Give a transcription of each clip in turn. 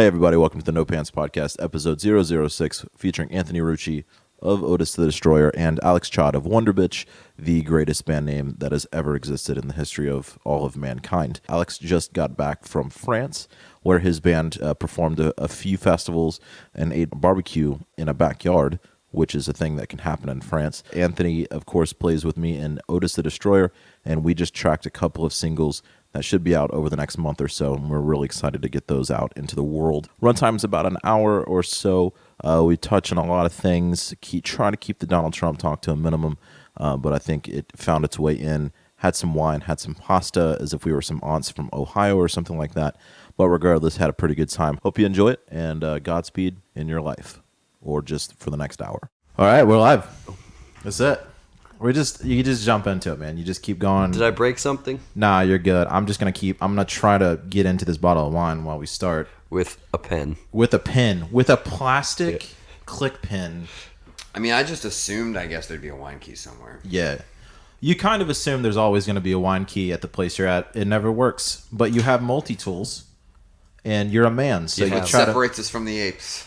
Hey everybody, welcome to the No Pants Podcast, episode 006, featuring Anthony Rucci of Otis the Destroyer and Alex Chod of Wonderbitch, the greatest band name that has ever existed in the history of all of mankind. Alex just got back from France, where his band performed a few festivals and ate a barbecue in a backyard, which is a thing that can happen in France. Anthony, of course, plays with me in Otis the Destroyer, and we just tracked a couple of singles that should be out over the next month or so, and we're really excited to get those out into the world. Runtime's about an hour or so. We touch on a lot of things, try to keep the Donald Trump talk to a minimum, but I think it found its way in. Had some wine, had some pasta, as if we were some aunts from Ohio or something like that. But regardless, had a pretty good time. Hope you enjoy it, and Godspeed in your life, or just for the next hour. All right, we're live. That's it. You just jump into it, man. You just keep going. Did I break something? Nah, you're good. I'm gonna try to get into this bottle of wine while we start. With a pen. With a plastic click pen. I mean, I just assumed, I guess, there'd be a wine key somewhere. Yeah. You kind of assume there's always going to be a wine key at the place you're at. It never works. But you have multi-tools, and you're a man. So what separates us from the apes.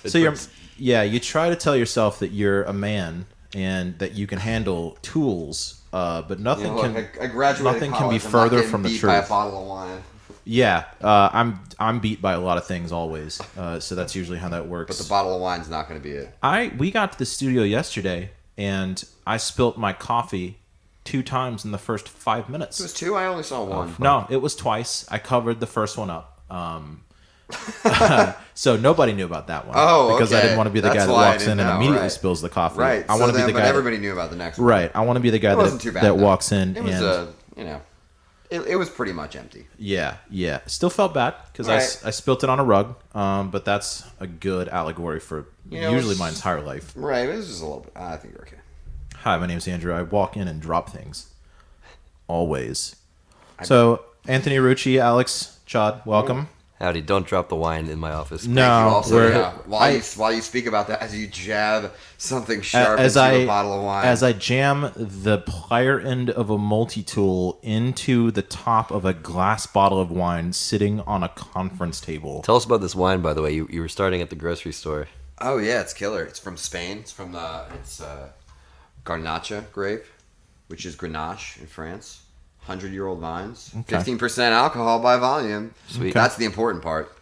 You try to tell yourself that you're a man and that you can handle tools, but nothing I graduated nothing college, can be further from the beat truth. by a bottle of wine. Yeah, I'm beat by a lot of things always, so that's usually how that works. But the bottle of wine's not going to be it. We got to the studio yesterday, and I spilt my coffee 2 times in the first 5 minutes. It was 2? I only saw 1. No, it was twice. I covered the first one up. So nobody knew about that one. Oh, because I didn't want to be the guy that walks in and immediately right. spills the coffee. Right. I want to be the guy. But everybody knew about the next one. Right. I want to be the guy that walks in. It was it was pretty much empty. Yeah. Still felt bad because I spilt it on a rug. But that's a good allegory for usually my entire life. Right. It was just a little bit. I think you're okay. Hi, my name's Andrew. I walk in and drop things. Always. So Anthony Rucci, Alex Chod, welcome. Howdy, don't drop the wine in my office. No, while you speak about that, as you jab something sharp into a bottle of wine. As I jam the plier end of a multi-tool into the top of a glass bottle of wine sitting on a conference table. Tell us about this wine, by the way. You were starting at the grocery store. Oh, yeah, it's killer. It's from Spain. It's Garnacha grape, which is Grenache in France. 100-year-old vines, okay. 15% alcohol by volume. Sweet. That's the important part.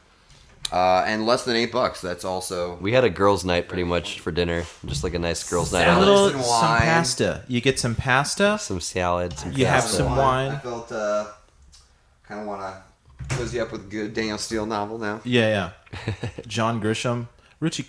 And less than $8. That's also. We had a girls' night pretty much for dinner, just like a nice girls' night. Some pasta. You get some pasta, some salad, some. You have some wine. I felt kind of want to cozy up with a good Daniel Steele novel now. Yeah. John Grisham. Rucci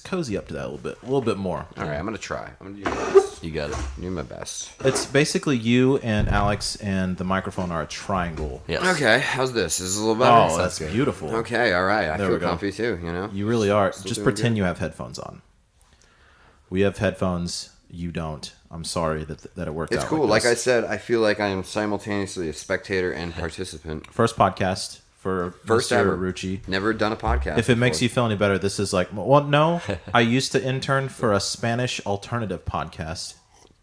cozy up to that a little bit more. All right, I'm gonna try. I'm gonna do my best. You got it. Do my best. It's basically you and Alex, and the microphone are a triangle. Yes. Okay, how's this? This is a little better. Oh, that's beautiful. Okay, all right. I there feel comfy too. You really are. Still just pretend good. you have headphones on. We have headphones. You don't. I'm sorry that it worked out. It's cool. Like I said, I feel like I am simultaneously a spectator and participant. First podcast. For first Mr. ever Rucci. Never done a podcast. If it makes you feel any better, this is no. I used to intern for a Spanish alternative podcast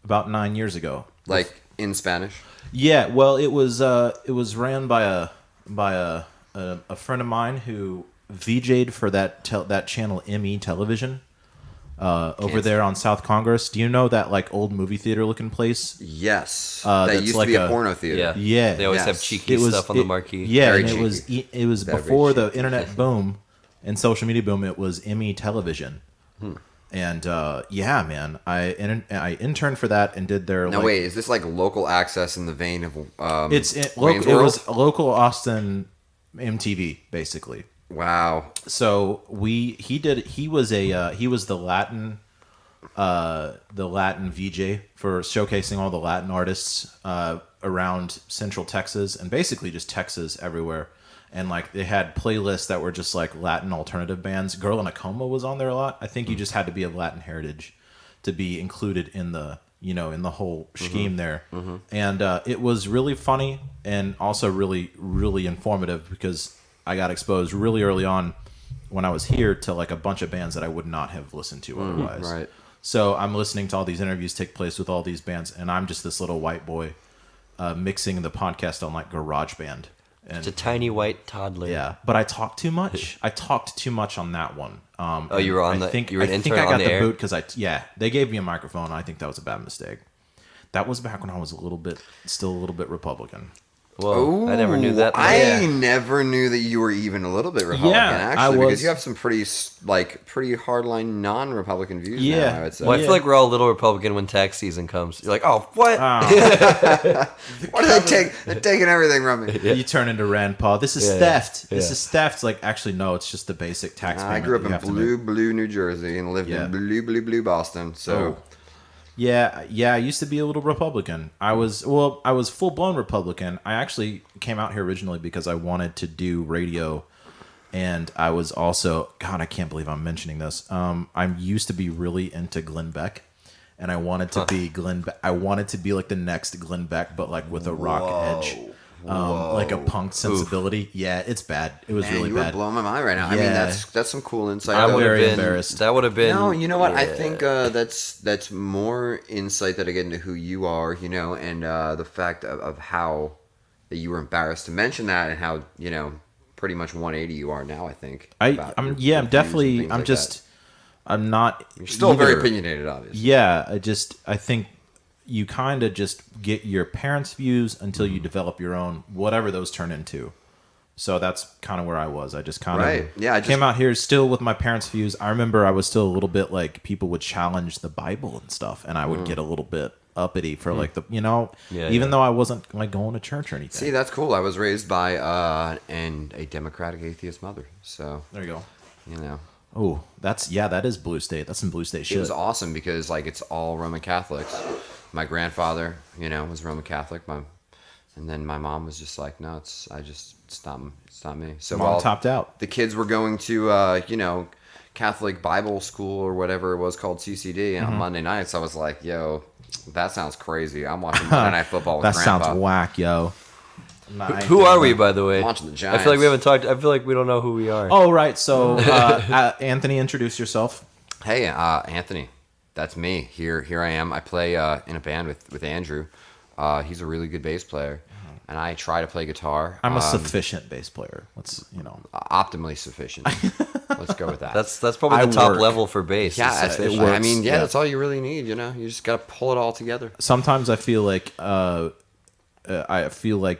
about 9 years ago. Like in Spanish? Yeah, well, it was ran by a friend of mine who VJ'd for that channel ME Television. Over there on South Congress. Do you know that old movie theater looking place? Yes. That used to be a porno theater. Yeah. They always have cheeky stuff on the marquee. Yeah, and it was before the internet boom and social media boom. It was ME Television. And man, I interned for that and did their. Now wait, is this local access in the vein of? It was local Austin MTV basically. Wow. So he was the Latin VJ for showcasing all the Latin artists around Central Texas and basically just Texas everywhere. And they had playlists that were just Latin alternative bands. Girl in a Coma was on there a lot. I think you just had to be of Latin heritage to be included in the in the whole scheme there. Mm-hmm. And it was really funny and also really, really informative because I got exposed really early on when I was here to a bunch of bands that I would not have listened to otherwise. Right. So I'm listening to all these interviews take place with all these bands, and I'm just this little white boy mixing the podcast on GarageBand. It's a tiny white toddler. Yeah, but I talked too much. I talked too much on that one. You were on I the. think, You were an I think intern I on got the the air. boot because they gave me a microphone. And I think that was a bad mistake. That was back when I was still a little bit Republican. Whoa, I never knew that. I never knew that you were even a little bit Republican, actually, because you have some pretty hardline non-Republican views now, I would say. Well, I feel like we're all a little Republican when tax season comes. You're like, oh, what? What do they take? They're taking everything from me. You turn into Rand Paul. This is theft. This is theft. It's like, actually, no, it's just the basic tax payment. I grew up in blue New Jersey and lived in blue Boston, so... Yeah, I used to be a little Republican. I was full-blown Republican. I actually came out here originally because I wanted to do radio, and I was also, God, I can't believe I'm mentioning this. I used to be really into Glenn Beck, and I wanted to be I wanted to be like the next Glenn Beck, but like with a rock edge. Like a punk sensibility. Oof. Yeah, it's bad. It was really you bad. You're blowing my mind right now. Yeah. I mean, that's some cool insight. I'm very embarrassed. That would have been. No, you know what? I think that's more insight that I get into who you are, and the fact of how that you were embarrassed to mention that, and how pretty much 180 you are now. I think. I'm definitely. I'm not. You're still very opinionated, obviously. Yeah, I think. You kind of just get your parents' views until you develop your own, whatever those turn into. So that's kind of where I was. I just kind of came out here still with my parents' views. I remember I was still a little bit like people would challenge the Bible and stuff, and I would get a little bit uppity for like even though I wasn't like going to church or anything. See, that's cool. I was raised by a Democratic atheist mother. So there you go. Oh, that is blue state. That's some blue state shit. It was awesome because like it's all Roman Catholics. My grandfather, was Roman Catholic. And then my mom was just like, no, it's not me. So Mom topped out. The kids were going to Catholic Bible school or whatever it was called CCD on Monday nights. I was like, yo, that sounds crazy. I'm watching Monday Night Football with Grandpa. That sounds whack, yo. Who are we, by the way? I'm watching the Giants. I feel like we haven't talked. I feel like we don't know who we are. Oh, right. So, Anthony, introduce yourself. Hey, Anthony. That's me. Here I am. I play in a band with Andrew. He's a really good bass player, and I try to play guitar. I'm a sufficient bass player. Optimally sufficient. Let's go with that. That's probably the top level for bass. Yeah, it works. I mean, that's all you really need. You just got to pull it all together. Sometimes I feel like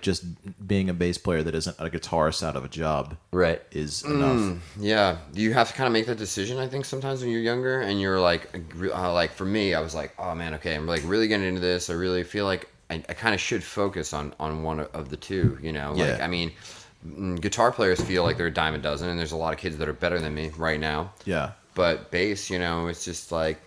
just being a bass player that isn't a guitarist out of a job is enough. Yeah, you have to kind of make that decision. I think sometimes when you're younger and you're like for me, I was like, oh man, okay, I'm like really getting into this. I really feel like I kind of should focus on one of the two. I mean, guitar players feel like they're a dime a dozen, and there's a lot of kids that are better than me right now. Yeah, but bass, it's just like.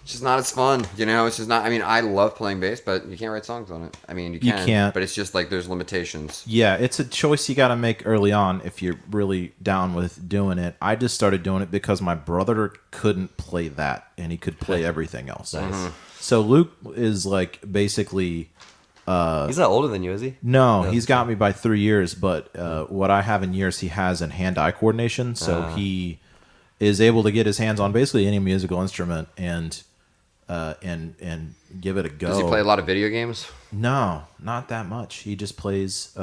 It's just not as fun, It's just not. I mean, I love playing bass, but you can't write songs on it. I mean, you can't. But it's just like there's limitations. Yeah, it's a choice you got to make early on if you're really down with doing it. I just started doing it because my brother couldn't play that, and he could play everything else. Nice. So Luke is like basically. He's not older than you, is he? No, he's got me by 3 years. But what I have in years, he has in hand-eye coordination. So he is able to get his hands on basically any musical instrument and give it a go. Does he play a lot of video games? No, not that much. He just plays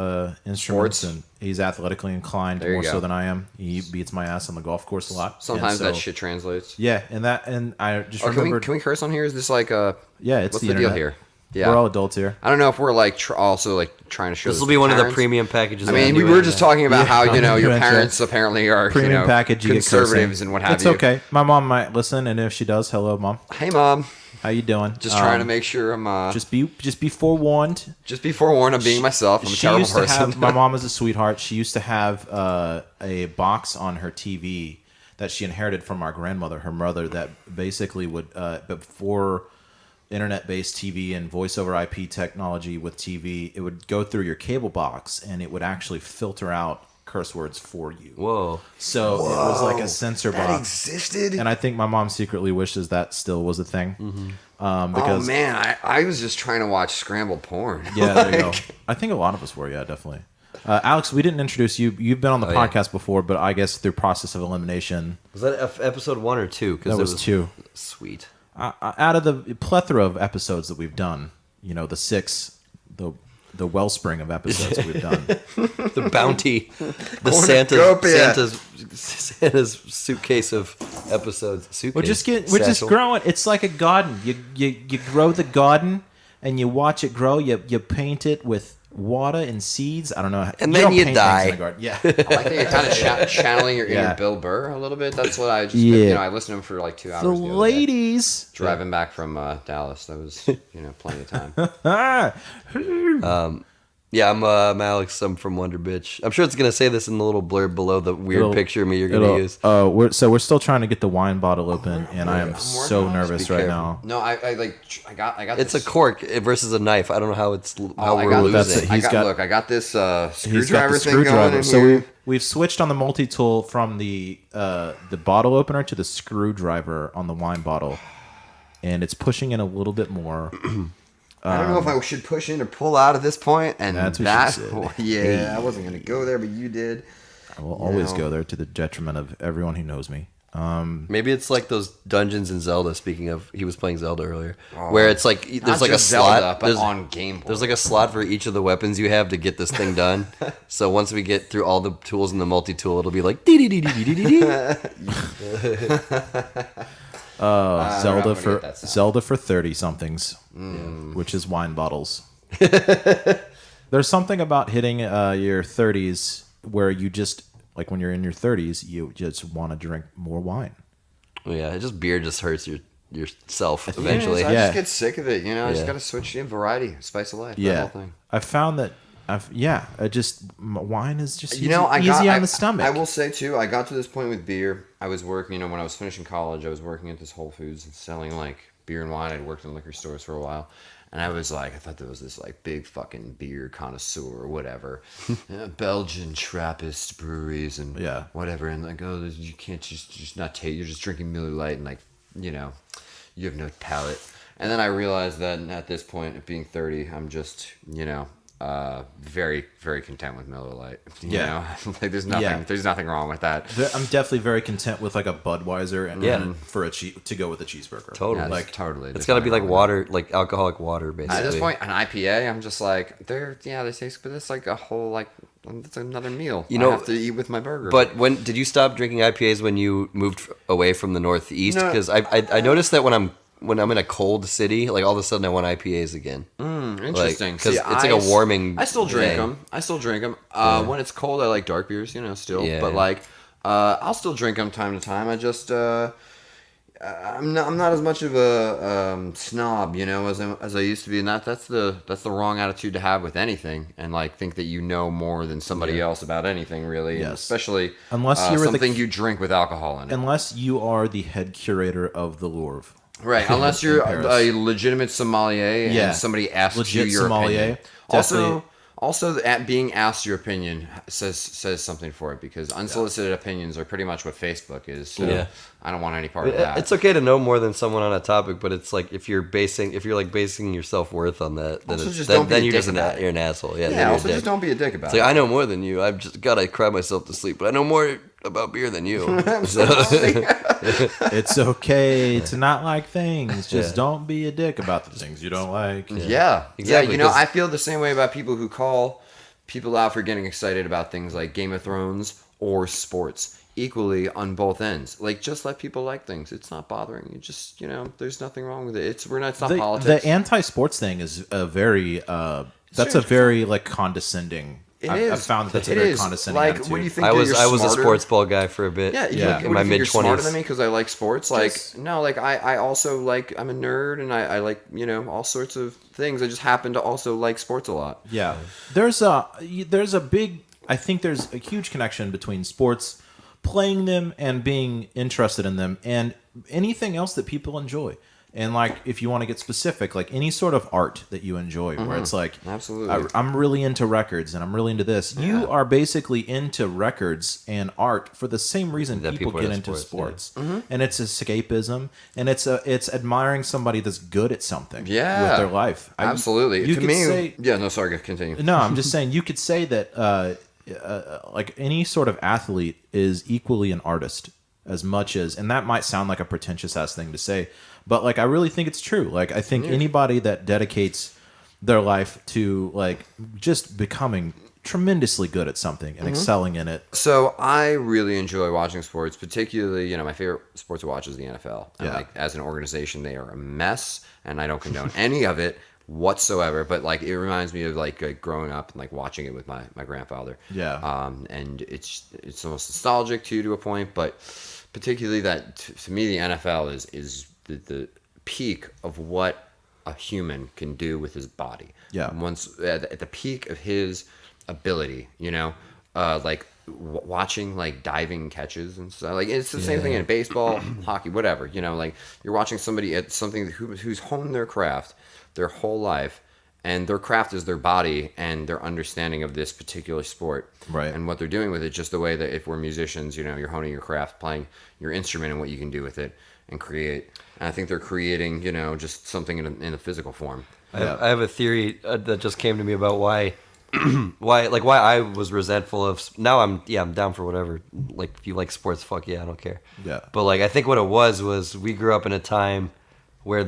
instruments, and he's athletically inclined more so than I am. He beats my ass on the golf course a lot. Sometimes that shit translates. Yeah, and I just remembered. Can we curse on here? Is this like it's what's the deal here? Yeah, we're all adults here. I don't know if we're like also like trying to show. This will be one of the premium packages. I mean, we were just talking about how your parents apparently are premium package, conservatives and what have you. It's okay. My mom might listen, and if she does, hello, Mom. Hey, Mom. How you doing? Just trying to make sure I'm. Just be forewarned. Just be forewarned. I'm being myself. I'm a terrible person. My mom is a sweetheart. She used to have a box on her TV that she inherited from our grandmother, her mother, that basically would before internet-based TV and voice over IP technology with TV, it would go through your cable box and it would actually filter out curse words for you. Whoa. So it was like a censor box. That existed? And I think my mom secretly wishes that still was a thing. Mm-hmm. Because, oh, man. I was just trying to watch scrambled porn. Yeah, there you go. I think a lot of us were, yeah, definitely. Alex, we didn't introduce you. You've been on the podcast before, but I guess through process of elimination. Was that episode 1 or 2? That was 2. Sweet. Out of the plethora of episodes that we've done, the 6, the wellspring of episodes we've done. The bounty, the Santa's suitcase of episodes. Suitcase. We're just growing. It's like a garden. You grow the garden and you watch it grow. You paint it with water and seeds. I don't know. And then you paint die. things in the garden. Yeah. I like that you're kind of channeling your inner Bill Burr a little bit. That's what I just, I listened to him for like 2 hours. The other day. ladies Driving back from Dallas. That was, plenty of time. Yeah, I'm Alex. I'm from Wonderbitch. I'm sure it's gonna say this in the little blurb below the weird picture of me you're gonna use. We're still trying to get the wine bottle open, and I am so nervous right now. No, I got. It's this. a cork versus a knife. I don't know how I we're got losing. this. I got this screwdriver thing going in So here. we've switched on the multi-tool from the bottle opener to the screwdriver on the wine bottle, and it's pushing in a little bit more. I don't know if I should push in or pull out at this point, and that's what she said. I wasn't gonna go there, but you did. I will always go there to the detriment of everyone who knows me. Maybe it's like those dungeons in Zelda. Speaking of, he was playing Zelda earlier, where it's like there's like a slot, Zelda, but on Game Boy. There's like a slot for each of the weapons you have to get this thing done. So once we get through all the tools in the multi-tool, it'll be like dee dee dee dee dee dee dee. Zelda for 30-somethings, which is wine bottles. There's something about hitting your 30s where you just, like when you're in your 30s, you just want to drink more wine. Yeah, beer just hurts yourself eventually. I just get sick of it. I just got to switch in variety, spice of life. That whole thing. I found that. Wine is just easy on the stomach. I will say too, I got to this point with beer. I was working, when I was finishing college, I was working at this Whole Foods and selling like beer and wine. I'd worked in liquor stores for a while, and I was like, I thought there was this like big fucking beer connoisseur or whatever, Belgian Trappist breweries and whatever, and like, oh, you can't just not taste. You're just drinking Miller Lite and like, you have no palate. And then I realized that at this point, at being 30, I'm just, very, very content with Miller Lite. You know? Like there's nothing wrong with that. I'm definitely very content with like a Budweiser and for to go with a cheeseburger. Totally, totally. It's got to be like water, like alcoholic water, basically. At this point, an IPA, I'm just like, they taste, but it's like a whole like it's another meal. I have to eat with my burger. But when did you stop drinking IPAs when you moved away from the Northeast? Because I noticed that when I'm in a cold city, like all of a sudden I want IPAs again. Interesting. Because it's like a warming. I still drink them. When it's cold, I like dark beers, still. Yeah, but like, I'll still drink them time to time. I just, I'm not as much of a snob, as I used to be, and that's the wrong attitude to have with anything, and like think that you know more than somebody else about anything, really. Yes. Especially unless you're something you drink with alcohol in it. Unless you are the head curator of the Louvre. Right, unless you're a legitimate sommelier and somebody asks you your opinion. Also, being asked your opinion says something for it, because unsolicited opinions are pretty much what Facebook is. So I don't want any part of that. It's okay to know more than someone on a topic, but it's like if you're basing your self-worth on that, then you're an asshole. Yeah. Also, just don't be a dick about it. It's like, I know more than you. I've just got to cry myself to sleep, but I know more about beer than you. It's okay to not like things. Just don't be a dick about the things you don't like. Yeah, exactly. I feel the same way about people who call people out for getting excited about things like Game of Thrones or sports. Equally on both ends. Like, just let people like things. It's not bothering you. Just, there's nothing wrong with it. It's not politics. The anti-sports thing is a very very like condescending. I've found that's a very condescending attitude. What do you think? I was a sports ball guy for a bit. In my mid-20s. Smarter than me because I like sports. I also like, I'm a nerd and I like all sorts of things. I just happen to also like sports a lot. Yeah, there's a big. I think there's a huge connection between sports, playing them and being interested in them, and anything else that people enjoy. And like, if you want to get specific, like any sort of art that you enjoy, where it's like, absolutely, I'm really into records and I'm really into this. Yeah. You are basically into records and art for the same reason that people get into sports. Yeah. And it's escapism, and it's admiring somebody that's good at something with their life. Absolutely. Continue. No, I'm just saying, you could say that like any sort of athlete is equally an artist as much as, and that might sound like a pretentious ass thing to say, but like I really think it's true. Like I think anybody that dedicates their life to like just becoming tremendously good at something and excelling in it. So I really enjoy watching sports, particularly, my favorite sport to watch is the NFL. And Yeah. like as an organization, they are a mess, and I don't condone any of it whatsoever. But like it reminds me of like growing up and like watching it with my grandfather. Yeah. And it's almost nostalgic too to a point, but particularly that to me the NFL is the peak of what a human can do with his body. Yeah. Once at the peak of his ability, like watching like diving catches and stuff. Like it's the same thing in baseball, hockey, whatever. Like you're watching somebody at something who's honed their craft their whole life, and their craft is their body and their understanding of this particular sport, Right. And what they're doing with it. Just the way that if we're musicians, you're honing your craft, playing your instrument, and what you can do with it and create. And I think they're creating, just something in a physical form. I have a theory that just came to me about why I was resentful of. Now I'm down for whatever. Like if you like sports, fuck yeah, I don't care. Yeah. But like I think what it was we grew up in a time where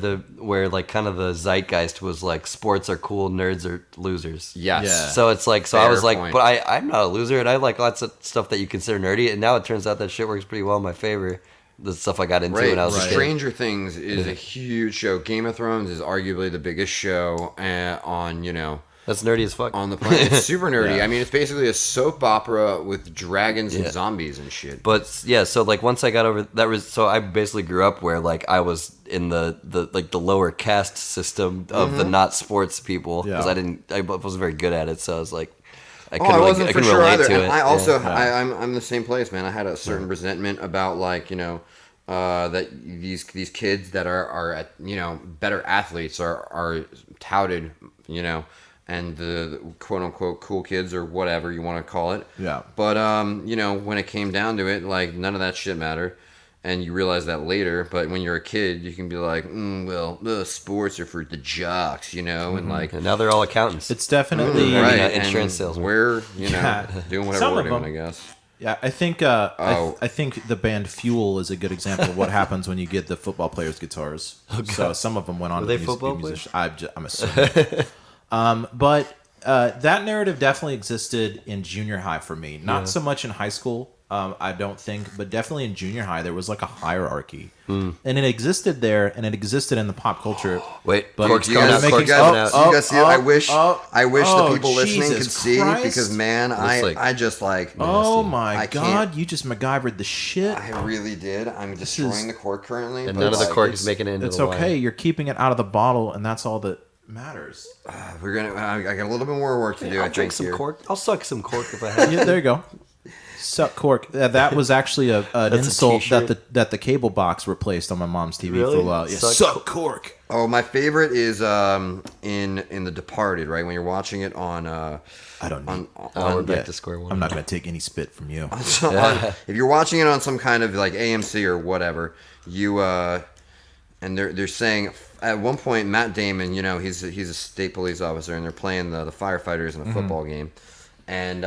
like kind of the zeitgeist was like sports are cool, nerds are losers. Yes. Yeah. So it's like I Fair was like, point. but I'm not a loser, and I like lots of stuff that you consider nerdy. And now it turns out that shit works pretty well in my favor. The stuff I got into Right. when I was a kid. Stranger Things is a huge show. Game of Thrones is arguably the biggest show on, That's nerdy as fuck. on the planet. It's super nerdy. Yeah. I mean, it's basically a soap opera with dragons and zombies and shit. But yeah, so like once I got over so I basically grew up where like I was in the lower caste system of the not sports people because Yeah. I wasn't very good at it, so I was like I I wasn't for couldn't sure relate either. to And it. I also, Yeah. I'm the same place, man. I had a certain resentment about like, that these kids that are at, better athletes are touted, and the quote unquote cool kids or whatever you want to call it. Yeah. But when it came down to it, like none of that shit mattered. And you realize that later, but when you're a kid, you can be like, sports are for the jocks, and like, And now they're all accountants. It's definitely right, insurance and salesman. we're, Yeah. doing whatever Some we're of doing, them. I guess. Yeah, I think I think the band Fuel is a good example of what happens when you get the football players' guitars. So some of them went on Were to they be football musicians. I'm assuming. But that narrative definitely existed in junior high for me. Not so much in high school, I don't think, but definitely in junior high there was like a hierarchy, and it existed there, and it existed in the pop culture. Wait, But Cork's You coming guys, out. Cork's you coming guys, out. you guys see it? I wish oh, the people listening Jesus could see, Christ. because man, like- I just like, Oh I my can't- God! You just MacGyvered the shit. I really did. I'm destroying the cork currently, And but none of the like, cork is making it into It's the okay. wine. You're keeping it out of the bottle, and that's all that matters. We're gonna. I got a little bit more work to do. I I'll drink think some here. cork. I'll suck some cork if I have. Yeah, there you go. Suck cork. That was actually an a insult t-shirt. that the cable box replaced on my mom's TV for Really? a while. Yeah, Suck suck cork. Oh, my favorite is in The Departed, right? When you're watching it on I don't need. We're back yeah, to square one. I'm not going to take any spit from you. if you're watching it on some kind of like AMC or whatever, you and they're saying at one point Matt Damon, he's a state police officer, and they're playing the firefighters in a football game, and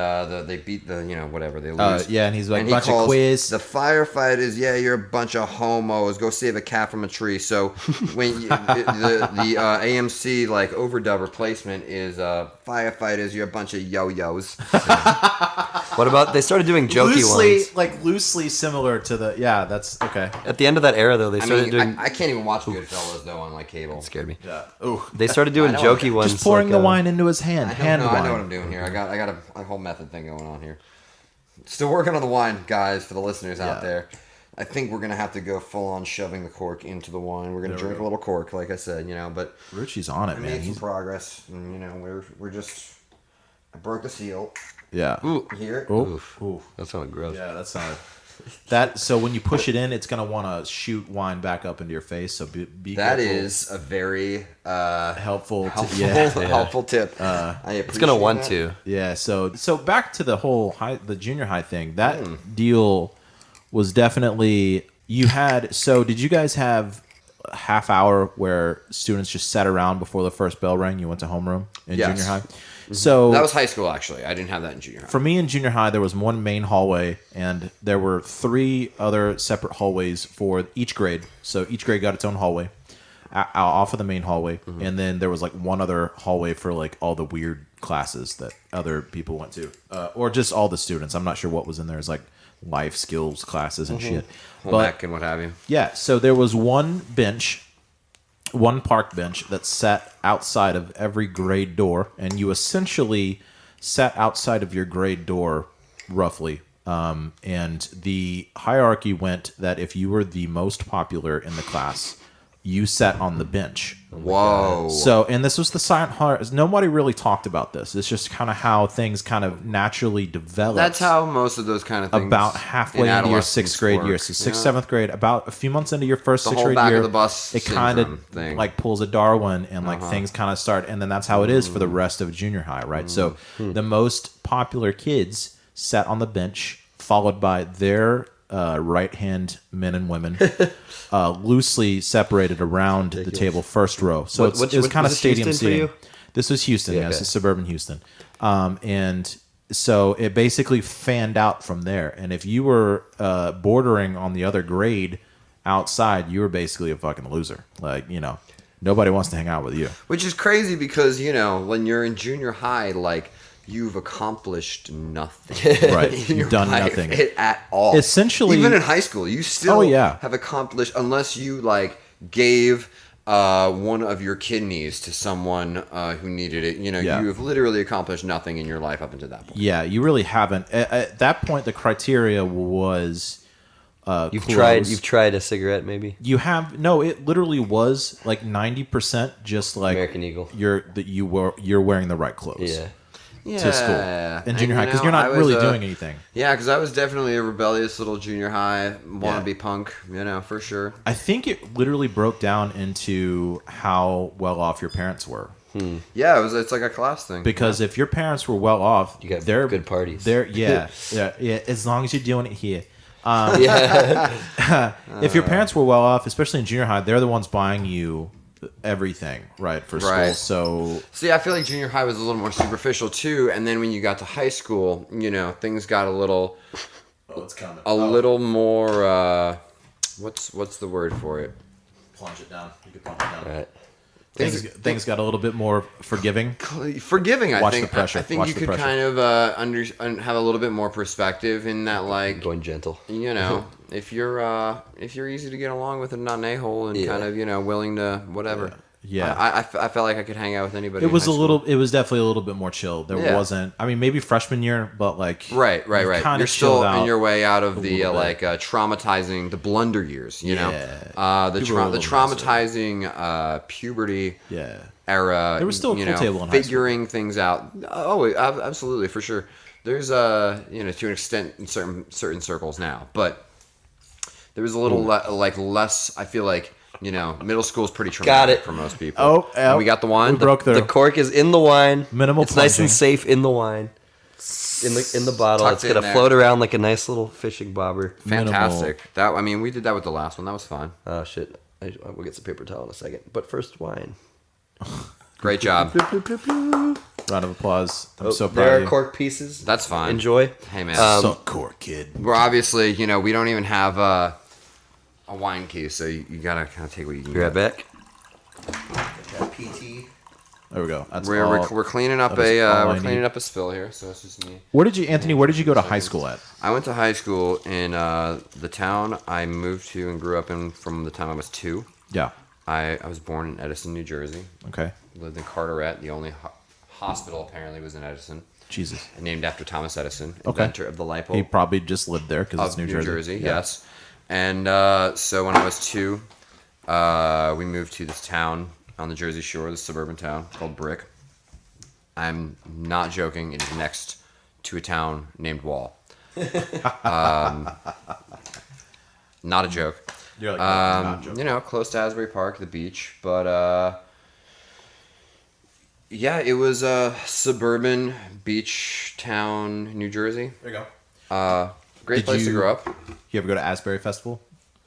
they beat the whatever they lose. Yeah, and he's like, he bunch of calls quiz. the firefighters, you're a bunch of homos. Go save a cat from a tree. So when the AMC like overdub replacement is firefighters, you're a bunch of yo-yos. What about they started doing jokey ones? Loosely similar to the. Yeah, that's okay. At the end of that era, though, they I started mean, doing. I can't even watch Goodfellas though on like cable. Scared me. Yeah. Ooh. They started doing I know. jokey ones. Just pouring like, the wine into his hand. Hand I wine. know what I'm doing here. I got a whole method thing going on here. Still working on the wine, guys, for the listeners out Yeah. there. I think we're gonna have to go full on shoving the cork into the wine. We're gonna There we drink a go. little cork, like I said, but Rucci's on it, I man. made some He's, progress. And, we're just. I broke the seal yeah. Ooh, here. Ooh. Ooh. that sounded gross. Yeah, that's not. That so when you push it in, it's gonna want to shoot wine back up into your face. So be That careful. is a very helpful. helpful, Yeah. helpful tip. I It's gonna appreciate want that. to. Yeah, so back to the whole the junior high thing. That deal was definitely you had. So did you guys have a half hour where students just sat around before the first bell rang? You went to homeroom in Yes. junior high. So That was high school, actually. I didn't have that in junior high. for me in junior high, there was one main hallway, and there were 3 other separate hallways for each grade. So each grade got its own hallway. off of the main hallway, and then there was like one other hallway for like all the weird classes that other people went to, or just all the students. I'm not sure what was in there. It's like life skills classes and shit. Home But ec and what have you. yeah, so there was one park bench that sat outside of every grade door, and you essentially sat outside of your grade door roughly. And the hierarchy went that if you were the most popular in the class, you sat on the bench. Whoa. So, and this was the silent heart. Nobody really talked about this. It's just kind of how things kind of naturally developed. That's how most of those kind of things. About halfway in into your adolescence 6th grade work. year, so sixth, Yeah. 7th grade, about a few months into your first The 6th whole grade back year, of the bus it kind syndrome of thing. like pulls a Darwin, and like things kind of start, and then that's how it is for the rest of junior high, right? So the most popular kids sat on the bench, followed by their right hand men and women, loosely separated around the table, first row. So it was kind of was this stadium Houston for seating. you? This was Houston, Yeah, yes, okay. it's suburban Houston, and so it basically fanned out from there. And if you were bordering on the other grade outside, you were basically a fucking loser. Like, you know, nobody wants to hang out with you. Which is crazy because, you know, when you're in junior high, like, you've accomplished nothing. Right. in You've your done life nothing. at all. Essentially- Even in high school, you still Oh, yeah. have accomplished, unless you, like, gave one of your kidneys to someone who needed it. You know, Yeah. you have literally accomplished nothing in your life up until that point. Yeah, you really haven't. At that point, the criteria was You've clothes. tried a cigarette, maybe. You have no. It literally was like 90% just like American Eagle. You're wearing the right clothes. Yeah. To school in junior high, because you know, you're not I was, really doing anything. Yeah, because I was definitely a rebellious little junior high wannabe Yeah. punk, you know, for sure. I think it literally broke down into how well off your parents were. Yeah, it's like a class thing. Because if your parents were well off, You got they're good parties. They're yeah. As long as you're doing it here. Yeah. If your parents were well off, especially in junior high, they're the ones buying you everything, right, for school. Right. So See, I feel like junior high was a little more superficial too, and then when you got to high school, you know, things got a little it's coming. little more what's the word for it? Plunge it down. You can plunge it down. Right. Things got a little bit more forgiving. Forgiving, I Watch think. the pressure. I think Watch you the could pressure. kind of have a little bit more perspective in that, like, Going gentle. you know, if you're easy to get along with and not an a-hole and Yeah. kind of, you know, willing to whatever. Yeah. I felt like I could hang out with anybody. It in was high a school. little. It was definitely a little bit more chill. There Yeah. wasn't. I mean, maybe freshman year, but like Right. you kinda You're still chilled out in your way out of the little bit. traumatizing, the blunder years, you know, Yeah. the People were a little traumatizing puberty Yeah. era. There was still a you cool know, table in high school. figuring things out. Oh, absolutely, for sure. There's you know, to an extent in certain circles now, but there was a little less. I feel like, you know, middle school is pretty traumatic it. for most people. Oh, And we got the wine. We broke The the. cork is in the wine. Minimal It's nice plunging. and safe in the wine. In the bottle. Tucked It's in gonna there. float around like a nice little fishing bobber. Fantastic. That, I mean, we did that with the last one. That was fun. Oh shit! We'll get some paper towel in a second. But first, wine. Great job. Round of applause. I'm so proud there of are you. cork pieces. That's fine. Enjoy. Hey man. Suck cork, kid. We're obviously, you know, we don't even have a wine case, so you gotta kind of take what you can Be right get. back. PT. There we go. That's We're all. cleaning up that is all I we're cleaning need. up a spill here, so it's just me. Where did you, Anthony? Where did you go to high school at? I went to high school in the town I moved to and grew up in from the time I was 2. Yeah. I was born in Edison, New Jersey. Okay. Lived in Carteret. The only hospital apparently was in Edison, Jesus. named after Thomas Edison, Okay. inventor of the light bulb. He probably just lived there because it's Of New Jersey. Yeah. yes. And so when I was 2, we moved to this town on the Jersey Shore, this suburban town called Brick. I'm not joking. It is next to a town named Wall. Not a joke. You're like, not joking. You know, close to Asbury Park, the beach. But yeah, it was a suburban beach town, New Jersey. There you go. Great Did place to you- grow up. You ever go to Asbury Festival?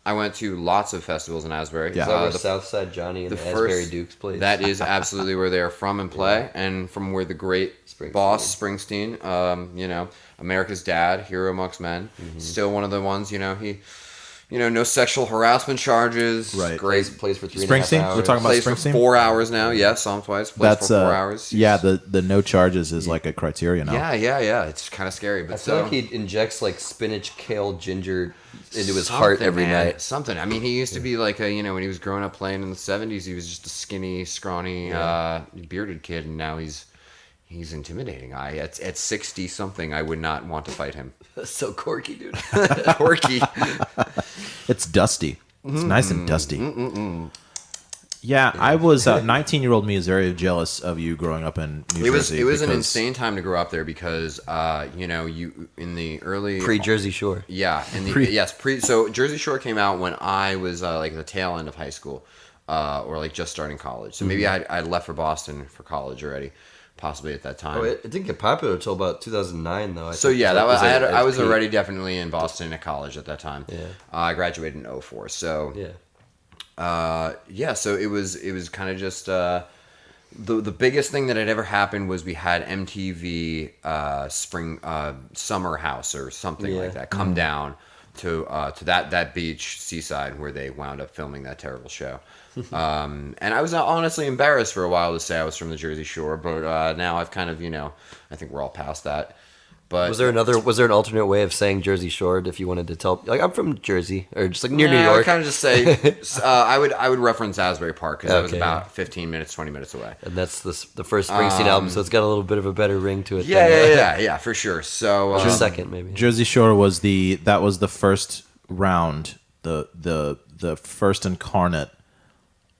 I went to lots of festivals in Asbury. Yeah. Is that where the Southside Johnny and the the Asbury first- Dukes plays? That is absolutely where they are from and play, and from where the great Springsteen. boss Springsteen, you know, America's dad, hero amongst men, Mm-hmm. still one of the ones. You know, he no sexual harassment charges. Right. Plays for 3.5 Springsteen? hours. We're talking about Plays for Springsteen? 4 hours now. Yeah, saw him twice. Plays That's for 4 hours. yeah. The no charges is like a criteria now. Yeah. It's kind of scary, but I feel like he injects like spinach, kale, ginger into his heart every night. Something. I mean, he used to be like a, when he was growing up playing in the 70s, he was just a skinny, scrawny, bearded kid, and now he's intimidating. At 60 something, I would not want to fight him. That's so quirky, dude. Quirky. It's dusty. It's nice and dusty. Yeah, I was 19-year-old me is very jealous of you growing up in New Jersey. It was an insane time to grow up there because you in the early Pre-Jersey Shore. Yeah, so Jersey Shore came out when I was like the tail end of high school, or like just starting college. So maybe I left for Boston for college already, possibly at that time. Oh, it didn't get popular until about 2009, though. I was already definitely in Boston at college at that time. Yeah. I graduated in 2004. So so it was kind of just the biggest thing that had ever happened was we had MTV Summer House or something like that come down to that beach seaside where they wound up filming that terrible show. And I was honestly embarrassed for a while to say I was from the Jersey Shore, but now I've kind of I think we're all past that. But was there an alternate way of saying Jersey Shore if you wanted to tell, like, I'm from Jersey or just like near New York? I would kind of just say I would reference Asbury Park because that was about 15 minutes, 20 minutes away. And that's the first Springsteen album, so it's got a little bit of a better ring to it. Yeah, for sure. So second maybe. Jersey Shore was the first round, the first incarnate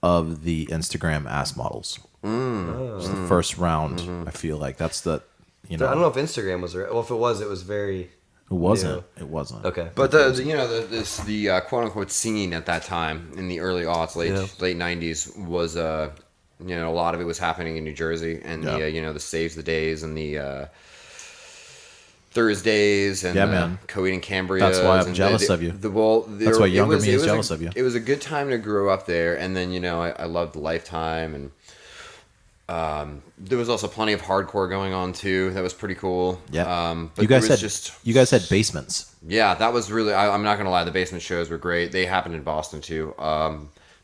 of the Instagram ass models. It was the first round. I feel like that's the. I don't know if Instagram was right. Well, if it was, it was very. It wasn't. It wasn't. Okay. But the quote unquote scene at that time in the early aughts, late 90s was a lot of it was happening in New Jersey, and the Saves the Days and the Thursdays and Coed and Cambria. That's why I'm jealous of you. That's why younger me is jealous of you. It was a good time to grow up there, and then I loved Lifetime, and there was also plenty of hardcore going on too. That was pretty cool. Yeah. But you guys had basements. Yeah, that was really. I'm not gonna lie. The basement shows were great. They happened in Boston too.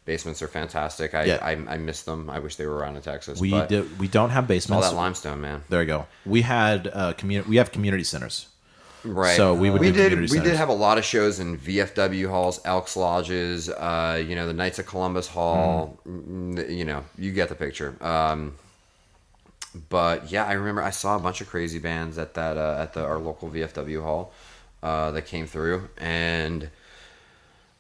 Basements are fantastic. I miss them. I wish they were around in Texas. We don't have basements. All that limestone, man. There you go. We had we have community centers. Right. So we did have a lot of shows in VFW halls, Elks Lodges, the Knights of Columbus Hall. You get the picture. But yeah, I remember I saw a bunch of crazy bands at that our local VFW hall that came through, and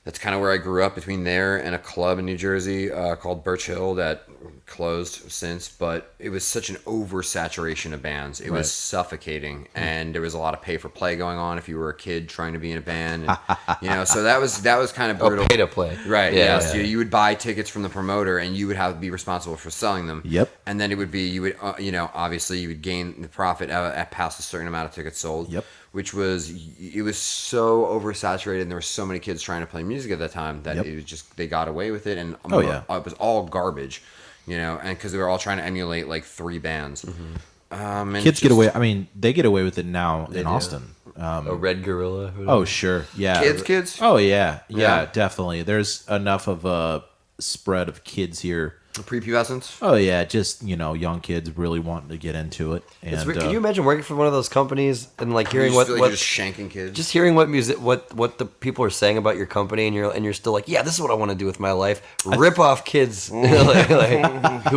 that's kind of where I grew up, between there and a club in New Jersey called Birch Hill that closed since. But it was such an oversaturation of bands. It was suffocating, and there was a lot of pay for play going on if you were a kid trying to be in a band. And, so that was kind of brutal. Pay to play. Right. Yeah. So you would buy tickets from the promoter, and you would have to be responsible for selling them. Yep. And then it would be obviously you would gain the profit at past a certain amount of tickets sold. Yep. Which was so oversaturated, and there were so many kids trying to play music at that time that it was just, they got away with it, and it was all garbage, and because they were all trying to emulate like 3 bands. Kids get away. I mean, they get away with it now in Austin. A Red Gorilla. Oh sure, yeah. Kids. Oh yeah, definitely. There's enough of a spread of kids here. Prepubescents. Oh yeah, just young kids really wanting to get into it. And Can you imagine working for one of those companies and like hearing what what you're just shanking kids, just hearing what music, what the people are saying about your company, and you're still like, yeah, this is what I want to do with my life. Rip off kids who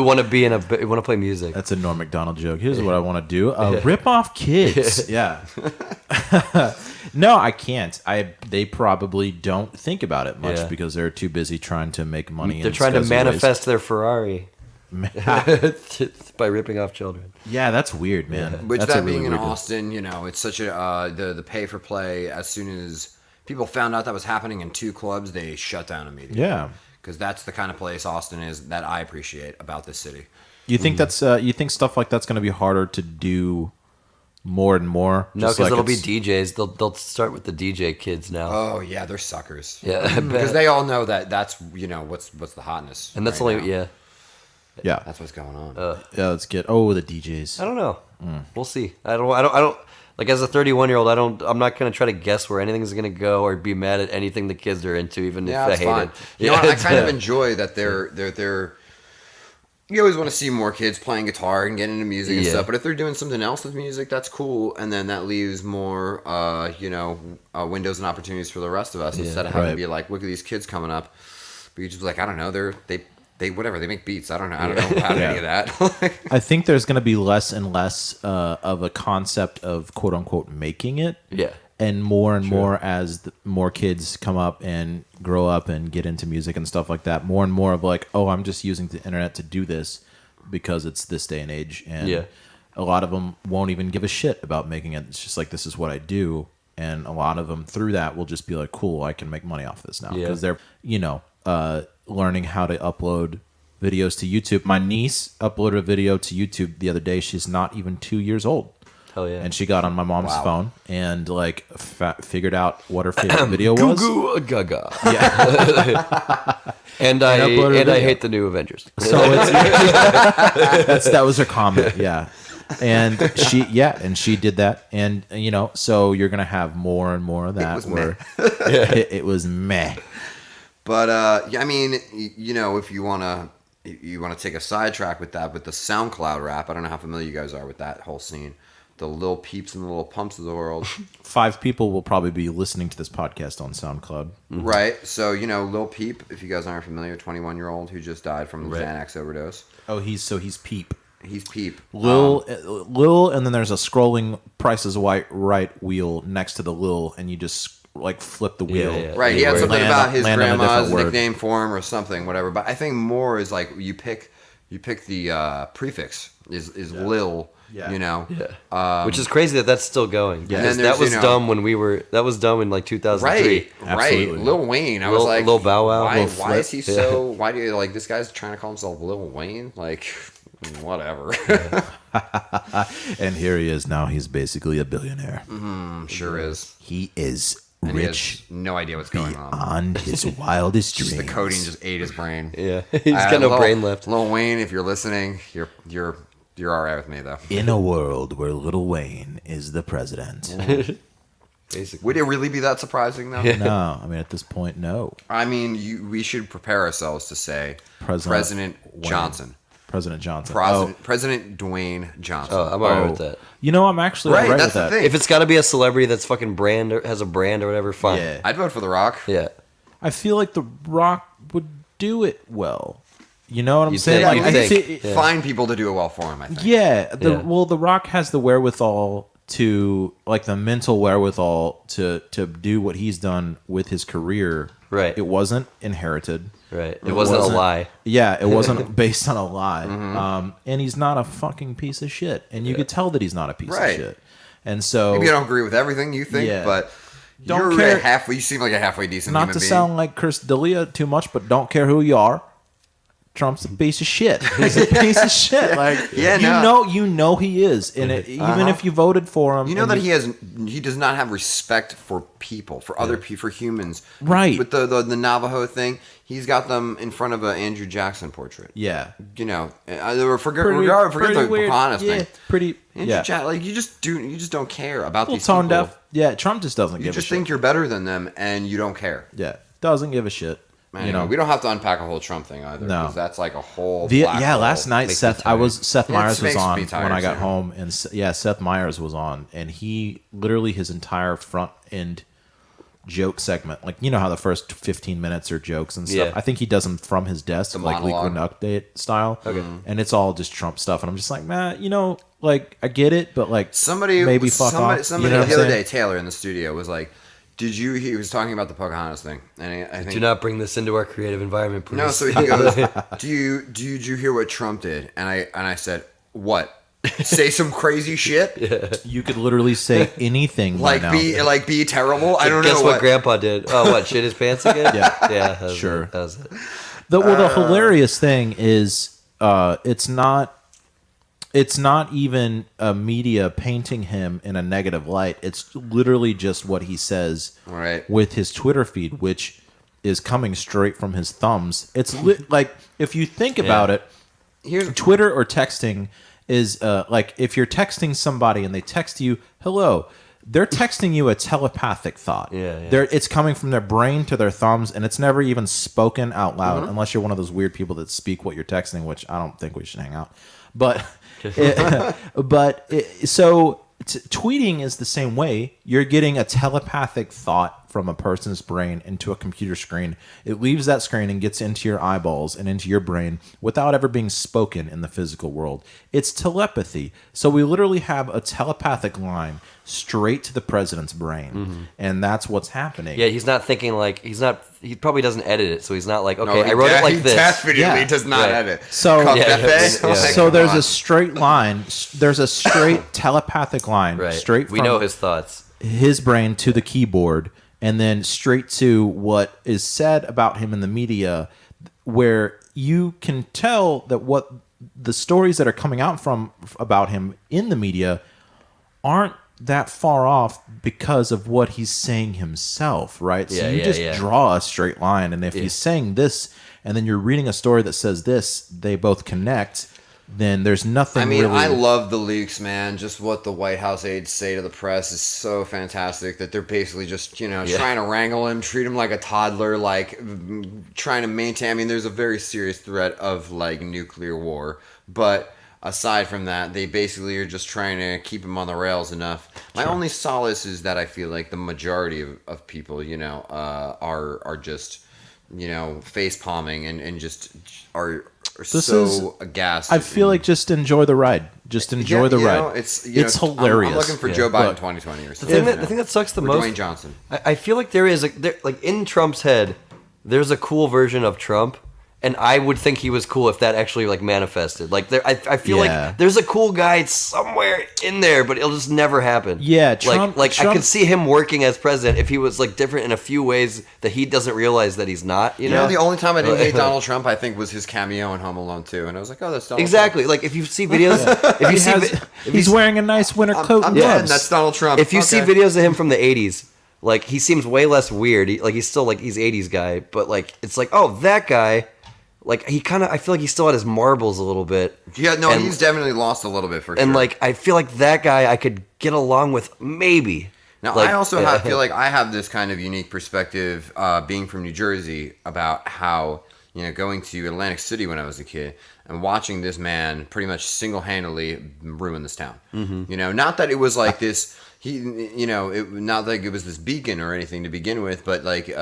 want to play music. That's a Norm Macdonald joke. Here's what I want to do: rip off kids. Yeah. No, I can't. They probably don't think about it much because they're too busy trying to make money. They're trying to manifest their Ferrari by ripping off children. Yeah, that's weird, man. Which, that's that being in Austin, it's such a the pay for play. As soon as people found out that was happening in 2 clubs, they shut down immediately. Yeah, because that's the kind of place Austin is that I appreciate about this city. You think you think stuff like that's going to be harder to do more and more? No, because it'll be DJs. They'll start with the DJ kids now. Oh yeah, they're suckers. Yeah, because they all know that's what's the hotness, and that's right only now. Yeah, that's what's going on. Yeah, let's get the DJs. I don't know. We'll see. I don't Like as a 31-year-old, I'm not gonna try to guess where anything's gonna go or be mad at anything the kids are into, even if I hate fine. it. You know what, I kind of enjoy that they're. You always want to see more kids playing guitar and getting into music and stuff, but if they're doing something else with music, that's cool, and then that leaves more, windows and opportunities for the rest of us instead of having to be like, look at these kids coming up. But you just be like, I don't know, they whatever, they make beats. I don't know about any of that. I think there's going to be less and less of a concept of quote unquote making it. Yeah. And more as more kids come up and grow up and get into music and stuff like that, more and more of like, oh, I'm just using the internet to do this because it's this day and age. And a lot of them won't even give a shit about making it. It's just like, this is what I do. And a lot of them through that will just be like, cool, I can make money off this now. Because they're, learning how to upload videos to YouTube. My niece uploaded a video to YouTube the other day. She's not even 2 years old. Hell yeah. And she got on my mom's phone and like figured out what her favorite video was. Goo goo gaga. Yeah. and I hate the new Avengers. So it's that was her comment. Yeah. And she did that. And so you're gonna have more and more of that. It was meh. But I mean, if you wanna take a sidetrack with that, with the SoundCloud rap, I don't know how familiar you guys are with that whole scene. The Lil Peeps and the Lil Pumps of the world. 5 people will probably be listening to this podcast on SoundCloud. Mm-hmm. Right. So, Lil Peep, if you guys aren't familiar, 21-year-old who just died from a Xanax overdose. Oh, he's Peep. He's Peep. Lil, and then there's a scrolling Price is Right wheel next to the Lil, and you just like flip the wheel. Yeah. Right. He had something about his grandma's word. nickname for him or something, whatever. But I think more is like you pick the prefix is Lil. Yeah. Which is crazy that's still going. Yeah. Because that was dumb when we were. That was dumb in like 2003. Right. Lil Wayne. I was like, Lil Bow Wow. Why is he so? Why do you like this guy's trying to call himself Lil Wayne? Like, whatever. And here he is now. He's basically a billionaire. Sure is. He is And rich. he has no idea what's going on. Beyond his wildest dreams. The codeine just ate his brain. Yeah. He's got no brain left. Lil Wayne, if you're listening, you're all right with me though. In a world where Lil Wayne is the president. Basically. Would it really be that surprising though? No, I mean at this point, no. I mean, we should prepare ourselves to say President Johnson. President Johnson. President Dwayne Johnson. Oh, I'm alright with that. I'm actually Right, alright that's with the that. thing. If it's got to be a celebrity that's fucking brand or has a brand or whatever, fine. Yeah. I'd vote for The Rock. Yeah. I feel like The Rock would do it well. You know what I'm You'd saying? think- Like, you'd I think. see- Find people to do it well for him, I think. Yeah, Yeah. Well, The Rock has the wherewithal to, like, the mental wherewithal to do what he's done with his career. Right. It wasn't inherited. Right. It wasn't a lie. Yeah, it wasn't based on a lie. And he's not a fucking piece of shit. And you could tell that he's not a piece Right. of shit. And so, Maybe I don't agree with everything you think, Yeah. but Don't you're care- you seem like a halfway decent not human to being. sound like Chris D'Elia too much, but don't care who you are. Trump's a piece of shit. He's a piece of shit. Like, Yeah, you know he is. And even if you voted for him, You know and that he does not have respect for people, for other people, for humans. Right. With the Navajo thing, he's got them in front of an Andrew Jackson portrait. yeah, Forget Pretty the weird. Pocahontas Yeah, thing. pretty. Andrew Yeah, Jackson, like you just don't care about little these tone people. deaf. Yeah, Trump just doesn't You give a just shit. think you're better than them, and you don't care. Yeah, doesn't give a shit. Anyway, we don't have to unpack a whole Trump thing either. No. Because that's like a whole. black hole. Last night Makes me Seth tired. Meyers was makes on me tired, when I got too. home, and Seth Meyers was on, and he literally his entire front end joke segment, like how the first 15 minutes are jokes and stuff. Yeah. I think he does them from his desk, like monologue. Liquid Update style. Okay, and it's all just Trump stuff, and I'm just like, man, like I get it, but like maybe fuck off. Somebody You know what the I'm other saying? day, Taylor in the studio was like, he was talking about the Pocahontas thing, and I think Do not bring this into our creative environment, please. no. So he goes, did you hear what Trump did? And I said, what? Say some crazy shit? You could literally say anything Like right now. be terrible? I don't know. Guess what Grandpa did? Oh, what? Shit his pants again? Yeah. Yeah. That was Sure. It. That was it. The hilarious thing is, it's not even a media painting him in a negative light. It's literally just what he says Right. with his Twitter feed, which is coming straight from his thumbs. It's like, if you think about it, Here's Twitter or texting is like if you're texting somebody and they text you hello, they're texting you a telepathic thought. It's coming from their brain to their thumbs, and it's never even spoken out loud unless you're one of those weird people that speak what you're texting, which I don't think we should hang out. But tweeting is the same way. You're getting a telepathic thought from a person's brain into a computer screen. It leaves that screen and gets into your eyeballs and into your brain without ever being spoken in the physical world. It's telepathy. So we literally have a telepathic line straight to the president's brain, and that's what's happening. Yeah, he's not thinking like he probably doesn't edit it, so he's not like, okay, I wrote it like this. Definitely does not edit. So, so there's a straight line. There's a straight telepathic line straight from we know his thoughts, his brain to the keyboard, and then straight to what is said about him in the media, where you can tell that what the stories that are coming out from about him in the media aren't that far off because of what he's saying himself, right? So you just draw a straight line, and if he's saying this and then you're reading a story that says this, they both connect, then there's nothing really... I love the leaks, man. Just what the White House aides say to the press is so fantastic that they're basically just, trying to wrangle him, treat him like a toddler, like trying to maintain... I mean, there's a very serious threat of, like, nuclear war, but... Aside from that, they basically are just trying to keep him on the rails enough. My only solace is that I feel like the majority of people, are just, face palming and just are so aghast. I feel like just enjoy the ride. Just enjoy the ride. It's hilarious. I'm looking for Joe Biden 2020 or something. The thing that sucks the most, Dwayne Johnson. I feel like there is like in Trump's head, there's a cool version of Trump. And I would think he was cool if that actually like manifested. Like I feel like there's a cool guy somewhere in there, but it'll just never happen. Yeah, Trump. I could see him working as president if he was like different in a few ways that he doesn't realize that he's not. You know, the only time I didn't hate Donald Trump, I think, was his cameo in Home Alone 2, and I was like, oh, that's Donald exactly. Trump. Like if you see videos, he's wearing a nice winter coat and gloves. That's Donald Trump. If you see videos of him from the '80s. Like he seems way less weird. He's still like he's '80s guy, but like it's like, oh, that guy. Like I feel like he still had his marbles a little bit. Yeah, no, he's definitely lost a little bit for sure. And like I feel like that guy I could get along with maybe. Now like, I also feel like I have this kind of unique perspective, being from New Jersey, about how going to Atlantic City when I was a kid and watching this man pretty much single-handedly ruin this town. Mm-hmm. Not that it was like this. Not like it was this beacon or anything to begin with, but like.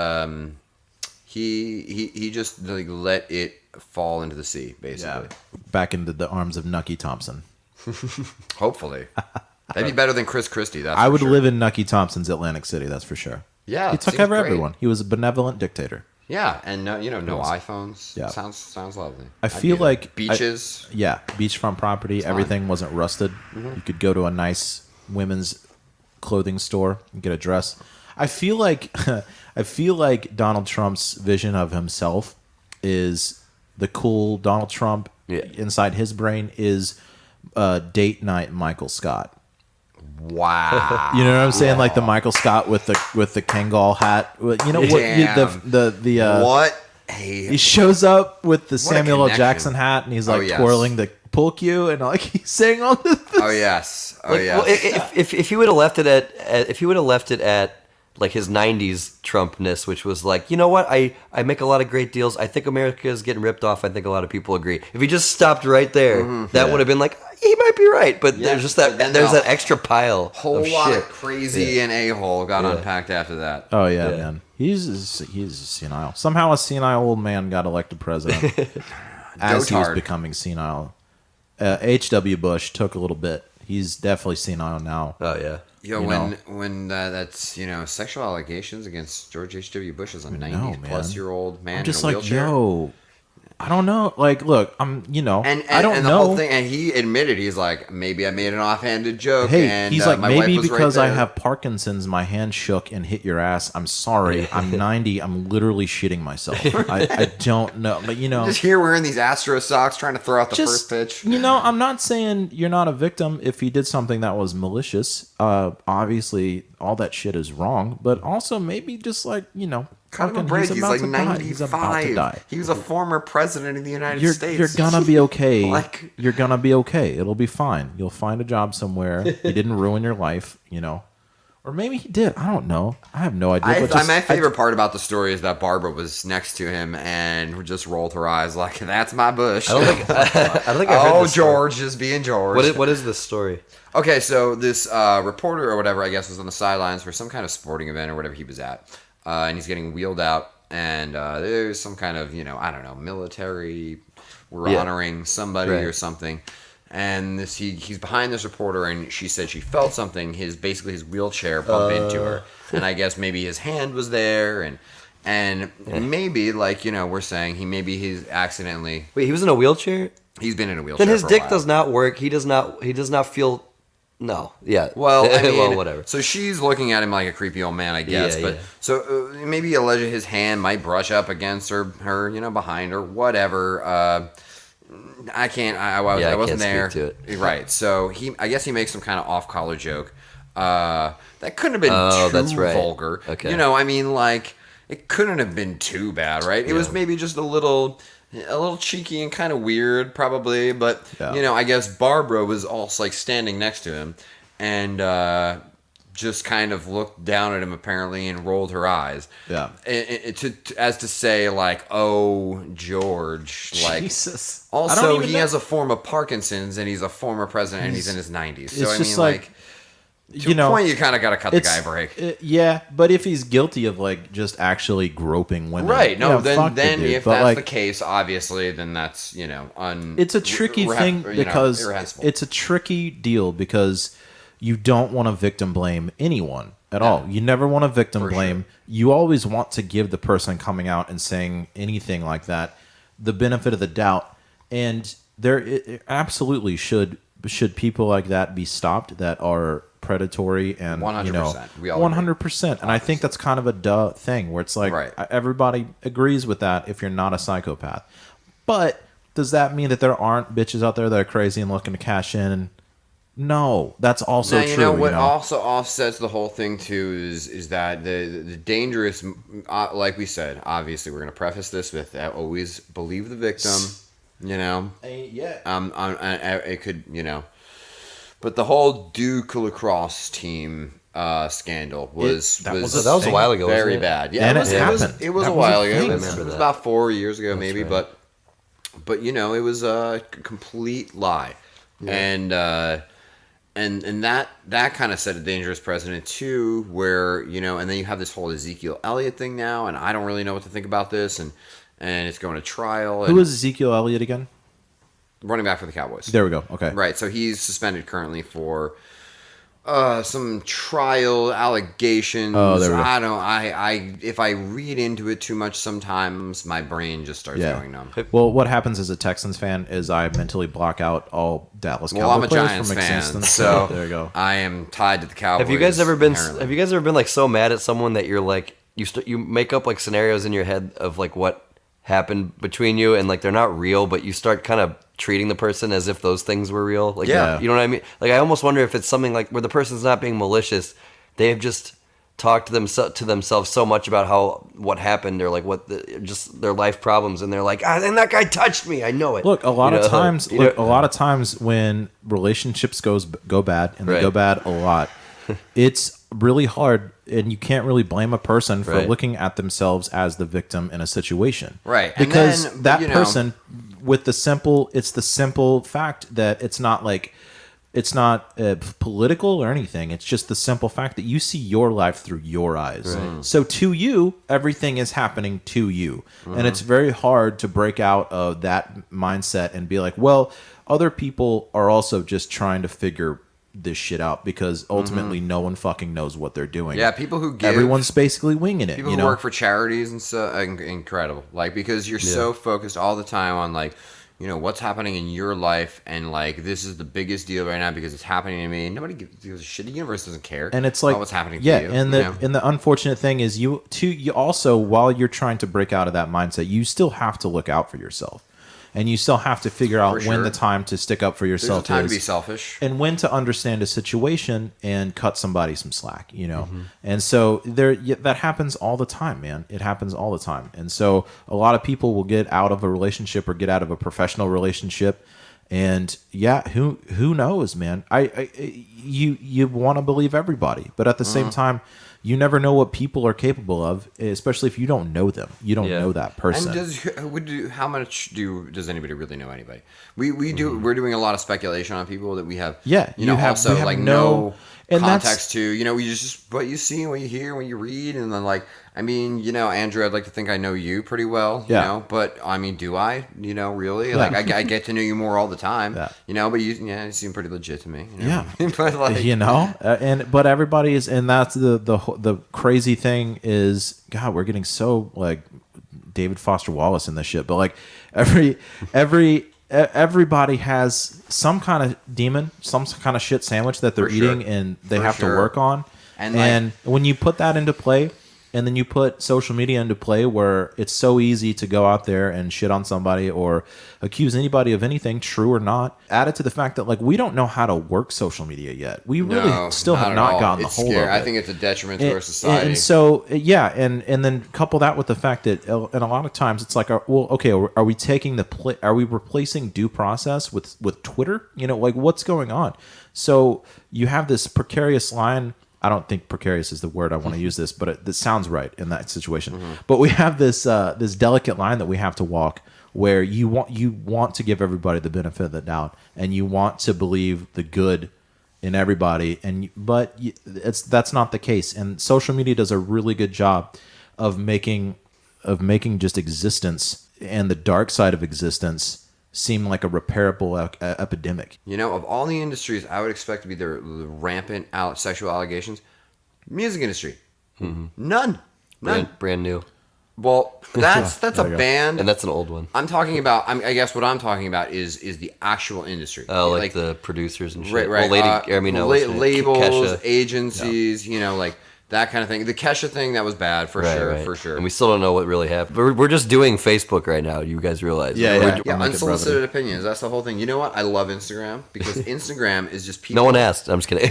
He just like let it fall into the sea, basically. Back into the arms of Nucky Thompson. Hopefully. That'd be better than Chris Christie. I would live in Nucky Thompson's Atlantic City, that's for sure. Yeah. He took over everyone. He was a benevolent dictator. Yeah, and no iPhones. Yeah. Sounds lovely. I feel like beaches. Beachfront property. Everything wasn't rusted. Mm-hmm. You could go to a nice women's clothing store and get a dress. I feel like Donald Trump's vision of himself is the cool Donald Trump. Inside his brain is date night Michael Scott. Wow. You know what I'm saying? Like the Michael Scott with the Kangol hat. You know what? What? He shows up with the Samuel L. Jackson hat, and he's like twirling the pool cue, and like he's saying all this. Oh yes. Oh yes. Well, if he would have left it at like his 90s Trumpness, which was like, you know what, I make a lot of great deals. I think America is getting ripped off. I think a lot of people agree. If he just stopped right there, that would have been like, he might be right. But there's just that that extra pile whole of lot shit. Of crazy and a-hole got unpacked after that. Oh yeah, man. He's senile. Somehow a senile old man got elected president as he was becoming senile. H.W. Bush took a little bit. He's definitely senile now. Oh yeah. When that's sexual allegations against George H.W. Bush as a 90-plus-year-old man, I'm just in a like, wheelchair. I don't know. Like, look, and I don't the know. Whole thing, and he admitted, he's like, maybe I made an offhanded joke. Hey, and, he's like, my maybe wife was because right I there. have Parkinson's, my hand shook and hit your ass. I'm sorry. I'm 90. I'm literally shitting myself. I don't know, but just here wearing these Astro socks, trying to throw out the first pitch. I'm not saying you're not a victim if he did something that was malicious. Obviously, all that shit is wrong, but also maybe just like Cut him a Fucking, break. He's like about to die. He's about to 95. die. He was a former president of the United You're States. gonna be okay. Like- You're gonna be okay. It'll be fine. You'll find a job somewhere. He didn't ruin your life, you know. Or maybe he did. I don't know. I have no idea. My favorite part about the story is that Barbara was next to him and just rolled her eyes like, "That's my bush." I don't think I heard Oh, this story. George, just being George. What is this story? Okay, so this reporter or whatever, I guess, was on the sidelines for some kind of sporting event or whatever he was at, and he's getting wheeled out, and there's some kind of, I don't know, military. We're honoring somebody or something. And he's behind this reporter, and she said she felt something. His wheelchair bump into her, and I guess maybe his hand was there, and maybe we're saying he's accidentally. Wait, he was in a wheelchair? He's been in a wheelchair. Then his for a dick while. does not work. He does not feel. No. Yeah. Well, I mean, well, whatever. So she's looking at him like a creepy old man, I guess. Yeah, but yeah. so maybe allegedly his hand might brush up against her, behind her, whatever. I can't. I wasn't can't there. speak to it. Right. So I guess he makes some kind of off-collar joke. That couldn't have been too that's right. vulgar. Okay. I mean, it couldn't have been too bad, right? It was maybe just a little cheeky and kind of weird, probably. But I guess Barbara was also standing next to him, and just kind of looked down at him apparently and rolled her eyes. Yeah. As to say "Oh, George." Jesus. I Also, don't even he know. has a form of Parkinson's, and he's a former president, and he's in his 90s. So It's I just mean, to a point, you kind of got to cut the guy a break. Yeah, but if he's guilty of just actually groping women, Right. No, fuck the then dude. if But, that's the case, obviously, then that's, it's a tricky thing because irreprehensible. it's a tricky deal because you don't want to victim blame anyone at all. You never want to victim blame. You always want to give the person coming out and saying anything like that the benefit of the doubt. And it absolutely should people like that be stopped that are predatory and 100%. We all agree. 100%. And I think that's kind of a duh thing where it's everybody agrees with that if you're not a psychopath. But does that mean that there aren't bitches out there that are crazy and looking to cash in? No, that's also true. You know what also offsets the whole thing too is that the dangerous, like we said, obviously we're going to preface this with always believe the victim. Yeah. It could, but the whole Duke lacrosse team scandal was that was a while ago, very wasn't it? bad. Yeah, And it was happened. it was That a was a while ago. thing. It was about 4 years ago, maybe, right. but it was a complete lie, and that kind of set a dangerous precedent too, where and then you have this whole Ezekiel Elliott thing now, and I don't really know what to think about this, and it's going to trial. Who is Ezekiel Elliott again? Running back for the Cowboys? There we go. Okay. Right, so he's suspended currently for some trial allegations. Oh, there we go. I if I read into it too much, sometimes my brain just starts going numb. Well, what happens as a Texans fan is I mentally block out all Dallas Cowboys Well, I'm a players Giants from fan, existence. so there you go. I am tied to the Cowboys. Have you guys ever been inherently. so mad at someone that you're you make up scenarios in your head of what happened between you and they're not real, but you start kind of treating the person as if those things were real? You know what I mean? I almost wonder if it's something where the person's not being malicious, they have just talked to themselves so much about what happened or just their life problems, and they're and that guy touched me, I know it. Look, a lot of times when relationships go bad, and they go bad a lot, it's really hard, and you can't really blame a person for looking at themselves as the victim in a situation, right? Because and then, that person, with the simple fact that it's not political or anything. It's just the simple fact that you see your life through your eyes. Right. So to you, everything is happening to you. And it's very hard to break out of that mindset and be like, well, other people are also just trying to figure this shit out, because ultimately no one fucking knows what they're doing. Yeah, people who give, everyone's basically winging it. People who work for charities and so incredible. Because you're so focused all the time on what's happening in your life, and this is the biggest deal right now because it's happening to me. And nobody gives a shit. The universe doesn't care. And it's about what's happening to you. And the unfortunate thing is you also, while you're trying to break out of that mindset, you still have to look out for yourself. and you still have to figure out For when sure. the time to stick up for There's a yourself time is, to be selfish. and when to understand a situation and cut somebody some slack, Mm-hmm. And so that happens all the time, man. It happens all the time. And so a lot of people will get out of a relationship or get out of a professional relationship, and who knows, man? You want to believe everybody, but at the same time, you never know what people are capable of, especially if you don't know them. You don't know that person. And how much does anybody really know anybody? We're doing a lot of speculation on people that we have. Yeah, you know, we also have like no- no and that's- context to. You know, we just what you see, what you hear, what you read, and then like. I mean, you know, Andrew, I'd like to think I know you pretty well, you know, but I mean, do I, you know, really? Like, I get to know you more all the time, you know, but you seem pretty legit to me. You know? Yeah. But like, but everybody is, and that's the crazy thing is, God, we're getting so like David Foster Wallace in this shit, but like everybody has some kind of demon, some kind of shit sandwich that they're eating and they have to work on. And when you put that into play, and then you put social media into play where it's so easy to go out there and shit on somebody or accuse anybody of anything, true or not. Added to the fact that like we don't know how to work social media yet. We really still have not gotten the whole of it. I think it's a detriment to our society. And so and then couple that with the fact that and a lot of times it's like, are we taking are we replacing due process with Twitter? You know, like what's going on? So you have this precarious line. I don't think precarious is the word I want to use this, but it sounds right in that situation. But we have this this delicate line that we have to walk, where you want to give everybody the benefit of the doubt, and you want to believe the good in everybody, but that's not the case. And social media does a really good job of making just existence and the dark side of existence seem like a repairable epidemic. You know, of all the industries I would expect to be the rampant sexual allegations, music industry, none. Brand new. Well, that's a band, And that's an old one. I'm talking about. I guess what I'm talking about is the actual industry. Oh, like the producers and shit. Right. Well, labels, Kesha. agencies. You know, like that kind of thing. The Kesha thing, that was bad for sure. And we still don't know what really happened. But we're just doing Facebook right now. You guys realize? Yeah, unsolicited opinions. That's the whole thing. You know what? I love Instagram because Instagram is just people. No one asked. I'm just kidding.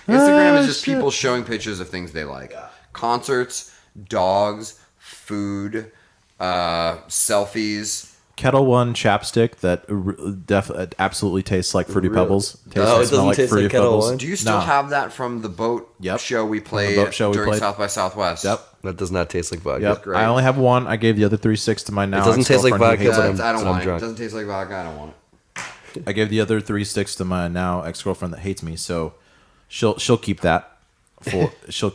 Instagram is just people showing pictures of things they like. Concerts, dogs, food, selfies. Kettle One chapstick that absolutely tastes like Fruity Pebbles. It doesn't taste like Kettle One. Do you still have that from the boat show we played during South by Southwest? Yep. That does not taste like vodka. Yep. I only have one. I gave the other 3-6 to my now. It doesn't taste like vodka, but I don't want it. drunk. It doesn't taste like vodka. I don't want it. I gave the other 3 sticks to my now ex-girlfriend that hates me, so she'll keep that. She'll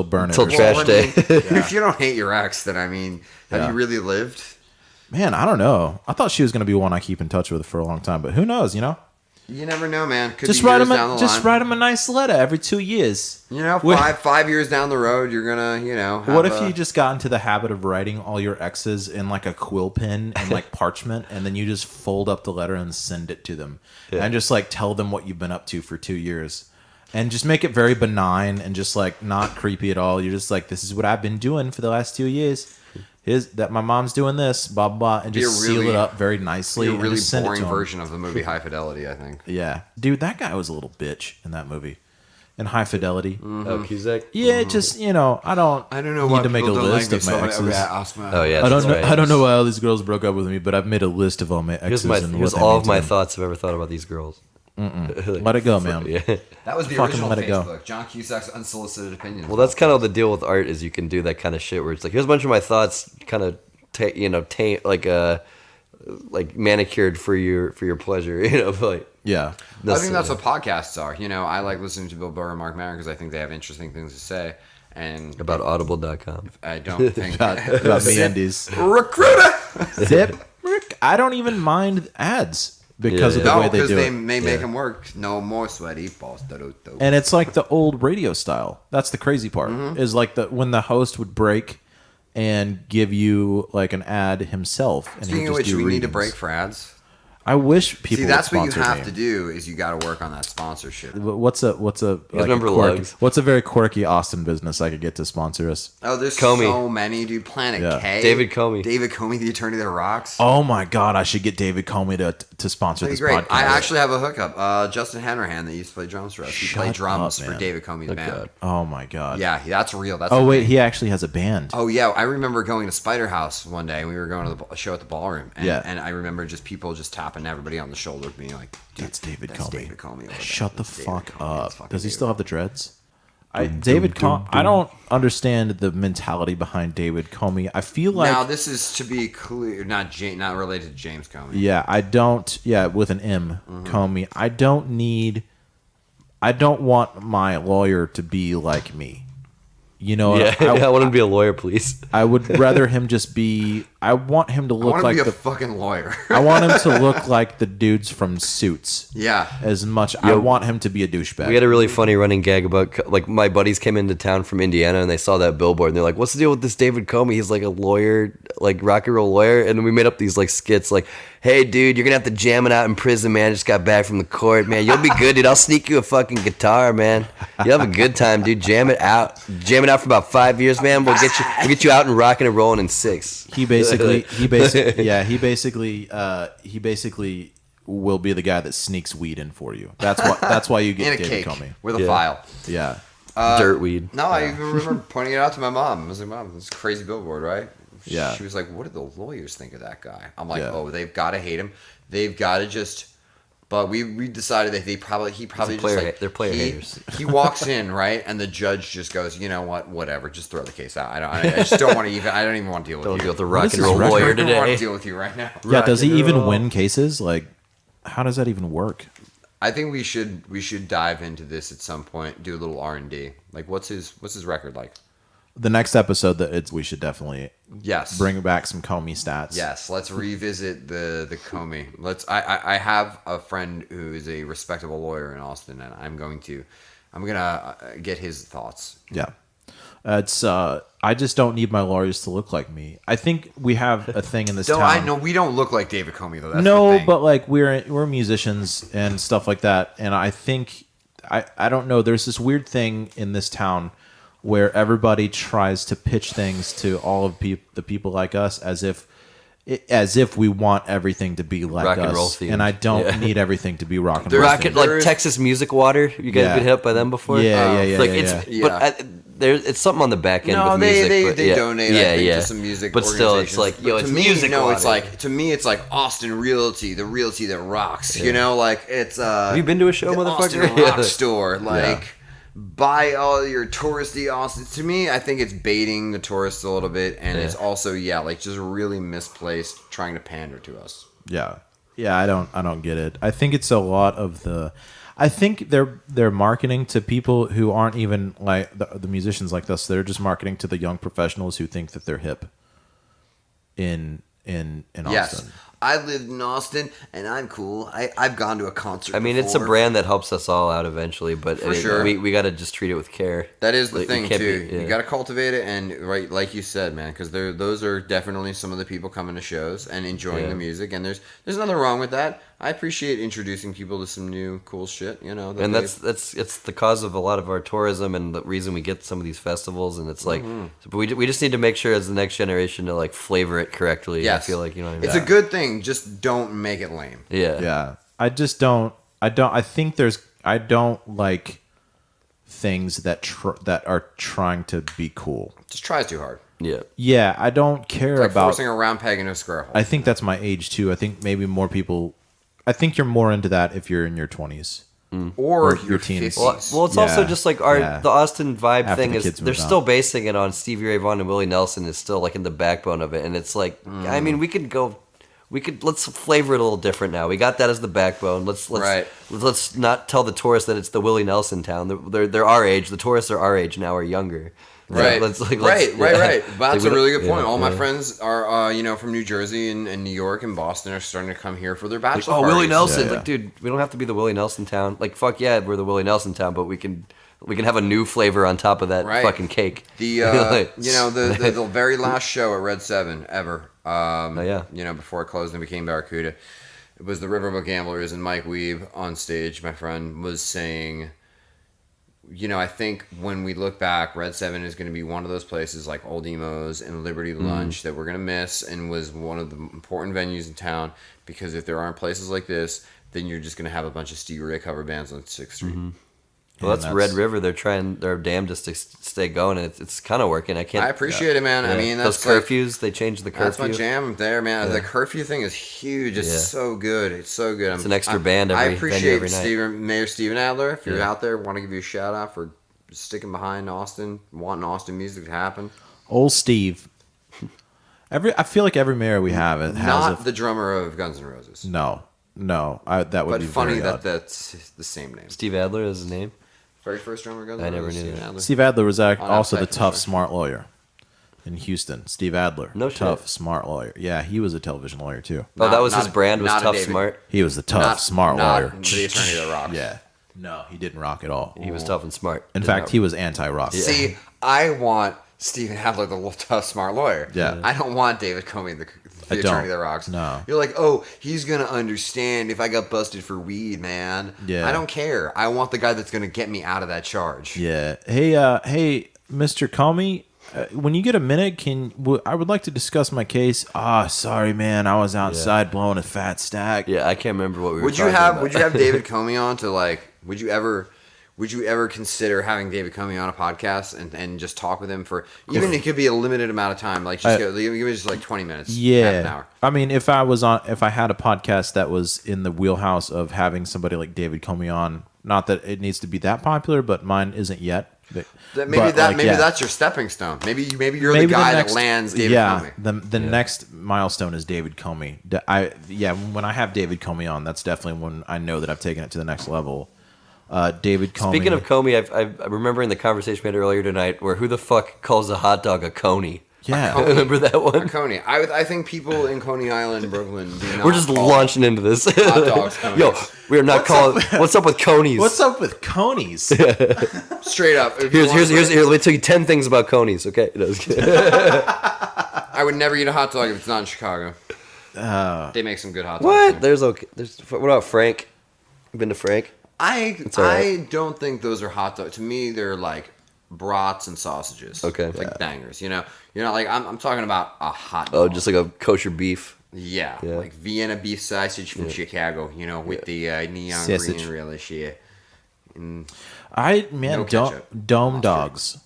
burn it Till trash day. If you don't hate your ex, then I mean, have you really lived? Man, I don't know. I thought she was going to be one I keep in touch with for a long time, but who knows? You know. You never know, man. Could Just be write years him down the just line. write him a nice letter every 2 years. You know, five years down the road, you're gonna, you know. What if you just got into the habit of writing all your exes in like a quill pen and like parchment, and then you just fold up the letter and send it to them, and just like tell them what you've been up to for 2 years, and just make it very benign and just like not creepy at all. You're just like, this is what I've been doing for the last 2 years. That my mom's doing this, blah blah, and just seal it up very nicely. A really and send boring it to 'em. version of the movie High Fidelity, I think. Yeah, dude, that guy was a little bitch in that movie. In High Fidelity. Oh, Cusack? Yeah, just, I don't know need why to make a people don't list like of me my so exes. much. Oh, yeah. I don't know why all these girls broke up with me, but I've made a list of all my exes. Here's all of my thoughts I've ever thought about these girls. Let it go, man. Yeah. That was the Fucking original let it go. Facebook. John Cusack's unsolicited opinions. Well, that's kind of the deal with art, is you can do that kind of shit where it's like, here's a bunch of my thoughts, kind of like manicured for your pleasure, like Yeah. I think that's what podcasts are. You know, I like listening to Bill Burr and Mark Maron because I think they have interesting things to say. And about audible.com. I don't think about MeUndies. Recruiter. Zip. I don't even mind ads because of the way they do they it. may make them work. No more sweaty balls. And it's like the old radio style. That's the crazy part. Is like when the host would break and give you like an ad himself. And Speaking of which, we need to break for ads. I wish people See, that's would what you sponsor have me. to do is you got to work on that sponsorship. What's a remember quirky, Lugs? what's a very quirky Austin business I could get to sponsor us? Oh, there's Comey. so many, dude. Planet Yeah. K. David Comey. David Comey, the attorney that rocks. Oh my god, I should get David Comey to sponsor That'd this be great. podcast. I actually have a hookup. Justin Hanrahan that used to play drums for us. He Shut played drums up, for man. David Comey's band. God. Oh my god. Yeah, that's real. That's Oh a wait, thing. he actually has a band. Oh yeah, I remember going to Spider House one day. We were going to a show at the ballroom, and, Yeah. and I remember just people just tapping everybody on the shoulder, being like, "Dude, That's David that's Comey. David Comey over there. Shut the That's David fuck Comey. That's up. fucking Does he David still have the dreads? I don't understand the mentality behind David Comey. I feel like now this is to be clear, not related to James Comey. yeah, I don't. Yeah, with an M, Comey. I don't want my lawyer to be like me. You know, Yeah, I want him to be a lawyer, please. I would rather him just be. I want him to I look want to like be a the. fucking lawyer. I want him to look like the dudes from Suits. Yeah. As much. I want him to be a douchebag. We had a really funny running gag about, like, my buddies came into town from Indiana and they saw that billboard and they're like, what's the deal with this David Comey? He's like a lawyer, like rock and roll lawyer. And then we made up these like skits like, hey dude, you're gonna have to jam it out in prison, man. I just got back from the court, man. You'll be good, dude. I'll sneak you a fucking guitar, man. You'll have a good time, dude. Jam it out for about 5 years, man. We'll get you out and rocking and rolling in 6. He basically will be the guy that sneaks weed in for you. That's why you In get a David cake Comey. with a Yeah. file. Yeah. Dirt weed. No, I even remember pointing it out to my mom. I was like, Mom, this crazy billboard, right? Yeah. She was like, what do the lawyers think of that guy? I'm like, Yeah. oh, they've got to hate him. They've got to just... But we decided that he probably they're player haters. He walks in, right? And the judge just goes, you know what? Whatever. Just throw the case out. I just don't want to even... I don't even want to deal with Don't you. deal with the What rock is and his roll record? lawyer I don't want today. to deal with you right now. Yeah. Does he Rock and even roll. win cases? Like, how does that even work? I think we should dive into this at some point. Do a little R&D. Like, what's his record like? The next episode we should definitely Yes. bring back some Comey stats. Yes, let's revisit the Comey. I have a friend who is a respectable lawyer in Austin, and I'm gonna get his thoughts. Yeah. It's I just don't need my lawyers to look like me. I think we have a thing in this No, town. I know we don't look like David Comey though. That's the No, thing. but like we're musicians and stuff like that, and I think I don't know. There's this weird thing in this town where everybody tries to pitch things to all of the people like us as if we want everything to be like Rock and us, roll themed. and I don't Yeah. need everything to be rock and There's- roll. Rocket, themed. like There's- Texas Music Water. You guys Yeah. been hit up by them before? Yeah, yeah, Like yeah, it's, yeah. but it's something on the back end. No, with music, they but they donate. Yeah, I think, yeah. to some music. But still, it's organizations. like yo, But it's to me, music. No, water. it's like to me, it's like Austin Realty, the realty that rocks. You know, like it's. Have you been to a show, the motherfucker? Austin Rock Store, like. Buy all your touristy Austin. To me, I think it's baiting the tourists a little bit, and it's also like just really misplaced, trying to pander to us. Yeah. I don't get it. I think it's a lot of I think they're marketing to people who aren't even like the musicians like us. They're just marketing to the young professionals who think that they're hip in Austin. Yes, I lived in Austin, and I'm cool. I've gone to a concert. I mean, it's a before. brand that helps us all out eventually, but For sure. we got to just treat it with care. That is the Like, we thing can't too. be- yeah. You got to cultivate it, and right, like you said, man, because those are definitely some of the people coming to shows and enjoying Yeah. the music, and there's nothing wrong with that. I appreciate introducing people to some new cool shit. You know, And they- that's it's the cause of a lot of our tourism and the reason we get some of these festivals. And it's like, but we just need to make sure as the next generation to like flavor it correctly. Yes. I feel like, you know what I mean? it's a good thing. Just don't make it lame. Yeah. Yeah. I don't like things that are trying to be cool. Just try too hard. Yeah. Yeah, I don't care It's like about forcing a round peg into a square hole. I think that's my age too. I think maybe more people I think you're more into that if you're in your 20s. or your your teens. 50s. Well, it's also Yeah, just like yeah. the Austin vibe After thing the is kids they're move still out. basing it on Stevie Ray Vaughan and Willie Nelson is still like in the backbone of it, and it's like I mean let's flavor it a little different now. We got that as the backbone. Let's not tell the tourists that it's the Willie Nelson town. They're our age. The tourists are our age now, are younger. Right. Right. But that's a really good point. All my yeah. friends are, from New Jersey and New York and Boston are starting to come here for their Like, bachelor oh, parties. Willie Nelson. Yeah, Like, dude, we don't have to be the Willie Nelson town. Like, fuck yeah, we're the Willie Nelson town, but we can have a new flavor on top of that Right. fucking cake. The the very last show at Red 7 ever. Oh, yeah. Before it closed and became Barracuda. it was the Riverboat Gamblers and Mike Weeb on stage. My friend was saying, I think when we look back, Red 7 is going to be one of those places like Old Emo's and Liberty Lunch that we're going to miss, and was one of the important venues in town, because if there aren't places like this, then you're just going to have a bunch of Stevie Ray cover bands on 6th Street. Well, that's Red River. They're damnedest to stay going, and it's kind of working. I appreciate it, man. Yeah. I mean, those curfews, they changed the curfew. That's my jam there, man. The curfew thing is huge. It's so good. It's so good. It's an extra band I every appreciate night. Mayor Steven Adler. If you're out there, want to give you a shout out for sticking behind Austin, wanting Austin music to happen. Old Steve. I feel like every mayor we have has not the drummer of Guns N' Roses. No, that would but be funny very odd. that's the same name. Steve Adler is his name. Very first drummer of Guns N' I Roses. never knew Steven that. Adler. Steve Adler was also the Outside tough, Commissioner. smart lawyer in Houston. Steve Adler. No tough, shit. smart lawyer. Yeah, he was a television lawyer too. Oh, that was Not- his brand, was not a Tough David. Smart. He was the tough, smart not lawyer. the attorney that rocks. Yeah. No, he didn't rock at all. He was tough and smart. In Did fact, not- he was anti-rock. See, I want Steven Adler, the tough, smart lawyer. Yeah. I don't want David Comey, the I attorney don't. that rocks. No. You're like, oh, he's going to understand if I got busted for weed, man. Yeah. I don't care. I want the guy that's going to get me out of that charge. Yeah. Hey, Mr. Comey, when you get a minute, I would like to discuss my case. Sorry, man. I was outside blowing a fat stack. Yeah, I can't remember what we were Would you talking have about. Would you have David Comey on to would you ever consider having David Comey on a podcast and just talk with him for even it could be a limited amount of time, like give me just like 20 minutes, half an hour. I mean, if I had a podcast that was in the wheelhouse of having somebody like David Comey on, not that it needs to be that popular, but mine isn't yet. Maybe that's your stepping stone. Maybe you're the guy that lands David Comey. The next milestone is David Comey. When I have David Comey on, that's definitely when I know that I've taken it to the next level. David Comey. Speaking of Comey, I'm remembering the conversation we had earlier tonight where who the fuck calls a hot dog a coney? Yeah. Remember that one? Coney. I think people in Coney Island, Brooklyn, do not We're just call launching into this. hot dogs Conies. Yo, we are not calling. What's up with conies? What's up with conies? Straight up. If you Here's want- let me tell you 10 things about conies. Okay. No, just kidding. I would never eat a hot dog if it's not in Chicago. They make some good hot dogs. What? there. What about Frank? You been to Frank? I all right. I don't think those are hot dogs. To me, they're like brats and sausages. Okay. Like bangers. You're not like I'm talking about a hot Oh, dog. just like a kosher beef. Yeah, Yeah. like Vienna beef sausage from Chicago. With the neon Sausage. green really shit. No ketchup. dome dogs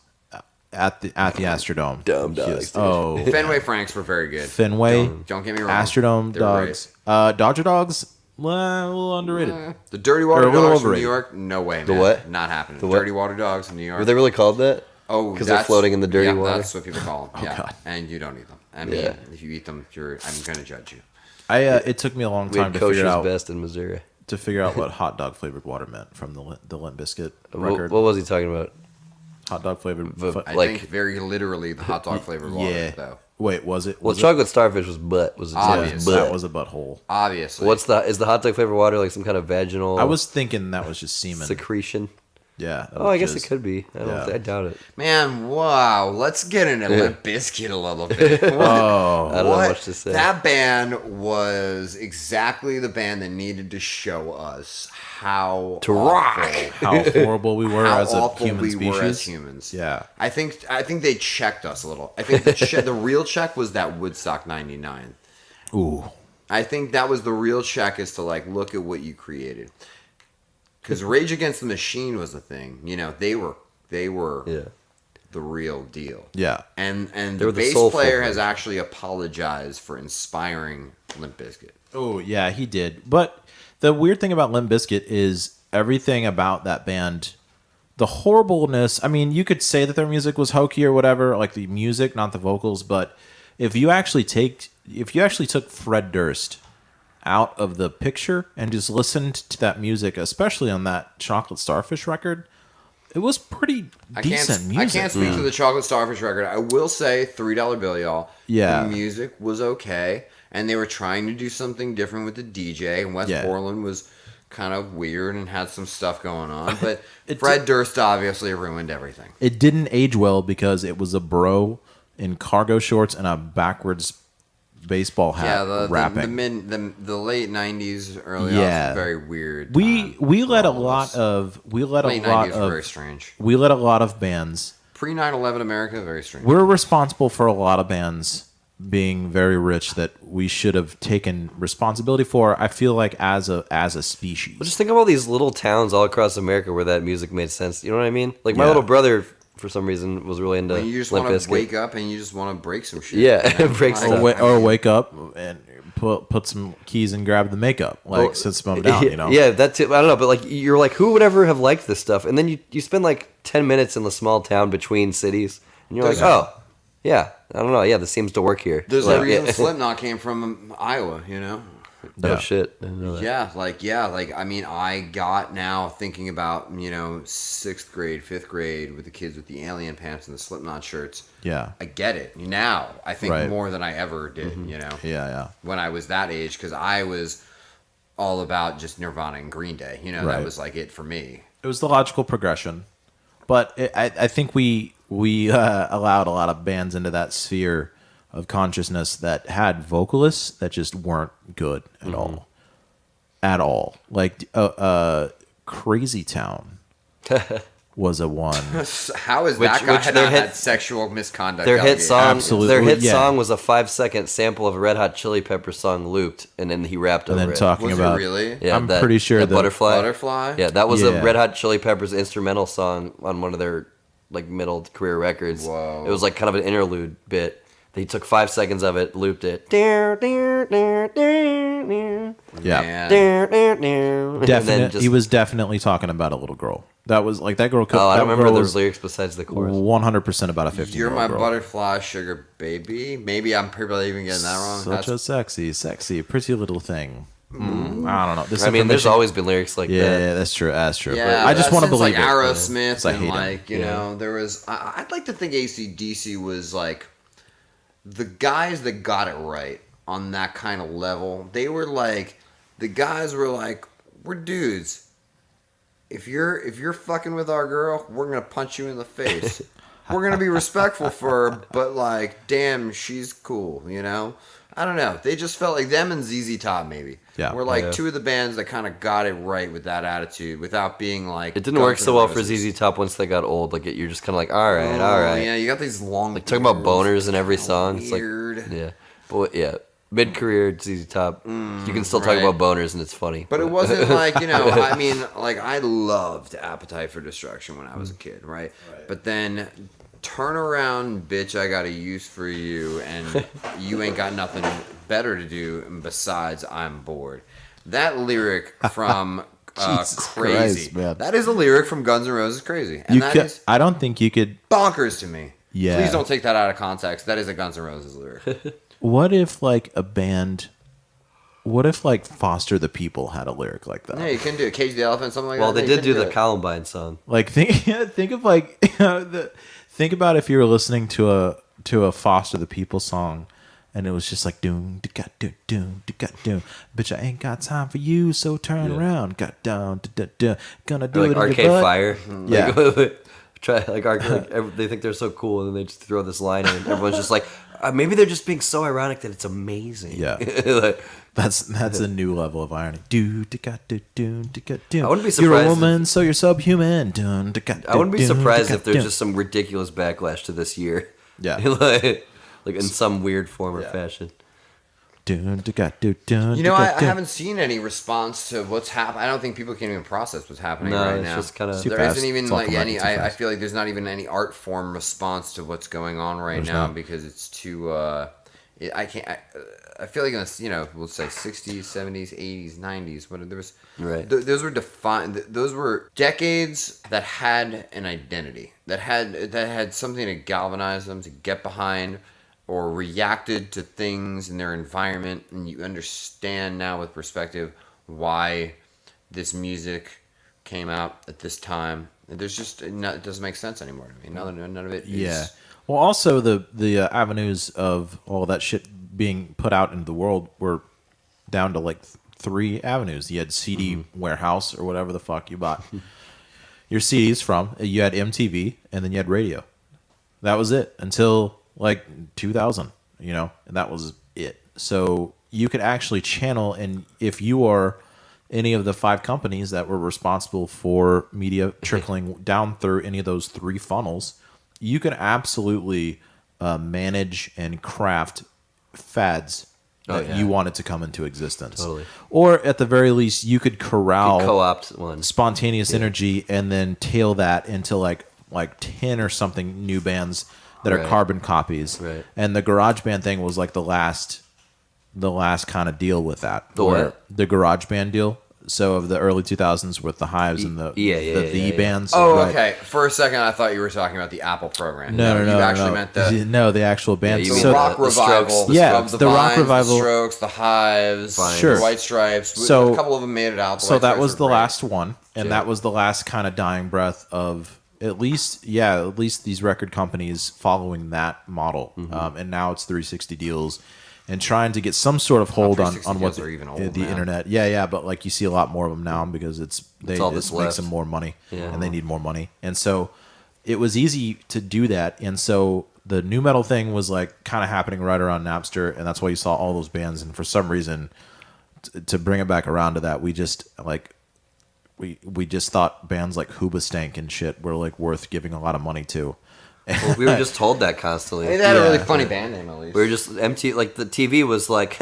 at the Astrodome. Dome dogs, dude. Oh, Fenway Franks were very good. Fenway. Don't get me wrong. Astrodome They were dogs. Dodger dogs. Well, a little underrated. The Dirty Or Water a little Dogs from New overrated. York, no way, man. The what? Not happening. The what? Dirty Water Dogs in New York. Were they really called that? Oh, Because they're that's- floating in the dirty yeah, water? That's what people call them. Yeah, God. and you don't eat them. I Yeah. mean, if you eat them, I'm gonna judge you. It took me a long We time had to figure kosher's out best in Missouri. what hot dog flavored water meant from the Limp Bizkit What record. was he talking about? Hot dog flavored. I Like- think very literally the hot dog flavored water, Yeah. though. Wait, was it? Well, Was it? chocolate starfish was butt. Was it Obvious. butt? That was a butthole. Obviously. Is the hot dog flavored water like some kind of vaginal I was thinking that was just semen. secretion? Yeah. Oh, I guess just- it could be. I doubt it. Man, wow. Let's get into Limp Bizkit a little bit. Oh, I don't know much to say. That band was exactly the band that needed to show us how To rock. how horrible we were how as a awful human we species. were as humans. Yeah. I think they checked us a little. I think the real check was that Woodstock '99. Ooh. I think that was the real check, is to look at what you created. Because Rage Against the Machine was the thing. They were Yeah. the real deal. Yeah. And They the were the bass soulful player thing. has actually apologized for inspiring Limp Bizkit. Oh, yeah, he did. But the weird thing about Limp Bizkit is everything about that band, the horribleness. I mean, you could say that their music was hokey or whatever, like the music, not the vocals. But if you actually took Fred Durst out of the picture and just listened to that music, especially on that Chocolate Starfish record, it was pretty decent music. I can't speak to the Chocolate Starfish record. I will say $3 Bill, y'all. Yeah. The music was okay. And they were trying to do something different with the DJ. And West Yeah. Borland was kind of weird and had some stuff going on. But Fred Durst obviously ruined everything. It didn't age well because it was a bro in cargo shorts and a backwards baseball hat rapping. The late '90s, early Yeah. aughts, very weird. We let a all of lot us. of Late '90s was very strange. we let a lot of bands. Pre 9/11 America, very strange. We're responsible for a lot of bands being very rich that we should have taken responsibility for. I feel like as a species. But just think of all these little towns all across America where that music made sense. You know what I mean? Like my Yeah. little brother, for some reason, was really into When you just Limp want to Bizkit. wake up and you just want to break some shit. Yeah, you know? break Like, stuff. Or wake up and put some keys and grab the makeup, like sit some down, you know. Yeah, that too. I don't know, but like you're like, who would ever have liked this stuff? And then you spend like 10 minutes in the small town between cities, and you're like, oh, yeah, I don't know, yeah, this seems to work here. There's like, a reason Slipknot came from Iowa, you know? Oh Yeah. shit! I didn't know that. Like I mean, I got now thinking about, you know, 6th grade, 5th grade with the kids with the alien pants and the Slipknot shirts. Yeah. I get it now. I think Right. more than I ever did, you know, Yeah. when I was that age, because I was all about just Nirvana and Green Day. You know, Right. that was like it for me. It was the logical progression, but I think we allowed a lot of bands into that sphere of consciousness that had vocalists that just weren't good at all. Like Crazy Town was a one. How is Which- that guy which had their not hit- had sexual misconduct? Their hit allegations? song, Absolutely, their hit yeah. song was a 5-second sample of a Red Hot Chili Peppers song looped, and then he rapped And over then it. talking Was about it really? Yeah, I'm pretty sure that that butterfly. Butterfly? Yeah, that was Yeah. a Red Hot Chili Peppers instrumental song on one of their like middle career records. Whoa. It was like kind of an interlude bit. He took 5 seconds of it, looped it. Yeah. Man. Definitely, he was definitely talking about a little girl. That was like that girl. Oh, I don't that remember girl those was lyrics besides the chorus. 100% about a 15 You're year my old girl. butterfly sugar baby. Maybe I'm probably even getting that wrong. Such a sexy, pretty little thing. I don't know. This I mean, there's information- always been lyrics like yeah, that. that's true. That's true. Yeah, But I just want to since, believe like it. Aerosmith 'cause I and hate 'em. like you know there was. I'd like to think AC/DC was like the guys that got it right on that kind of level. They were like the guys were like, we're dudes. If you're fucking with our girl, we're gonna punch you in the face. We're gonna be respectful for her, but like, damn, she's cool. You know. I don't know. They just felt like them and ZZ Top maybe. Yeah. Were like Yeah. two of the bands that kind of got it right with that attitude without being like. It didn't work Guns so N' well for Roses. ZZ Top once they got old. Like you're just kind of like, all right, all Oh, right. Yeah, you got these long. Like talking about beards. boners in every Kinda song. It's weird. like, yeah, but yeah, mid-career ZZ Top, you can still right. talk about boners and it's funny. But it wasn't like, you know, I mean, like, I loved Appetite for Destruction when I was a kid, right? But then, turn around, bitch, I got a use for you, and you ain't got nothing better to do besides I'm bored. That lyric from Jesus Crazy. Christ, man. That is a lyric from Guns N' Roses Crazy. And You that could, is I don't think you could. bonkers to me. Yeah. Please don't take that out of context. That is a Guns N' Roses lyric. What if like a band? What if like Foster the People had a lyric like that? Yeah, you can do it. Cage the Elephant, something like well, that. they Yeah, you did can do the it. Columbine song. Like think of like think about if you were listening to a Foster the People song, and it was just like doom da got doom doom da got doom. Bitch, I ain't got time for you, so turn around. Got down da da da. Gonna do Or it like in Arcade your butt. Fire. Yeah. Like, try they think they're so cool, and then they just throw this line in. And everyone's just like, maybe they're just being so ironic that it's amazing. Yeah. Like, That's a new level of irony. Do da got do doom da got doom. I wouldn't be You're a surprised woman, so you're subhuman. Dun, da got I wouldn't be doom, da surprised got if there's doom. just some ridiculous backlash to this year. Yeah. like in some weird form or fashion. Dun, da got do dun, You know, da I got doom. haven't seen any response to what's happening. I don't think people can even process what's happening No, right it's now. just kind of. Too There fast. isn't even It's all like coming any. too I fast. feel like there's not even any art form response to what's going on right There's now not. because it's too. I can't. I feel like in the, you know, we'll say 60s, 70s, 80s, 90s. But there was Right. Those were defined. Those were decades that had an identity. That had something to galvanize them, to get behind, or reacted to things in their environment, and you understand now with perspective why this music came out at this time. There's just it doesn't make sense anymore to me. None of it is. Yeah. Well, also the avenues of all that shit being put out into the world were down to like 3 avenues. You had CD warehouse or whatever the fuck you bought your CDs from. You had MTV, and then you had radio. That was it until like 2000, you know, and that was it. So you could actually channel, and if you are any of the 5 companies that were responsible for media trickling down through any of those 3 funnels, you can absolutely manage and craft fads that you wanted to come into existence. Totally. Or at the very least, you could corral co-opt one. spontaneous energy and then tail that into like 10 or something new bands that are carbon copies. Right. And the GarageBand thing was like the last kind of deal with that. The what? The GarageBand deal. So of the early 2000s with the Hives and the bands. Oh, right. okay. For a second, I thought you were talking about the Apple program. No. You actually meant the actual band. you the mean rock the revival. Strokes. The the rock Vines, revival. The Strokes, the Hives, Sure. the White Stripes. So a couple of them made it out. The So White that Stripes was were the great. last one, and that was the last kind of dying breath of at least these record companies following that model. And now it's 360 deals and trying to get some sort of hold on 360 what deals are even old the now. internet. But like you see a lot more of them now because it all that's makes left. them more money, Yeah. and they need more money, and so it was easy to do that. And so the new metal thing was like kind of happening right around Napster, and that's why you saw all those bands. And for some reason, to bring it back around to that, we just like. We just thought bands like Hoobastank and shit were like worth giving a lot of money to. Well, we were just told that constantly. They had a really Yeah. funny band name, at least. We were just empty. Like the TV was like,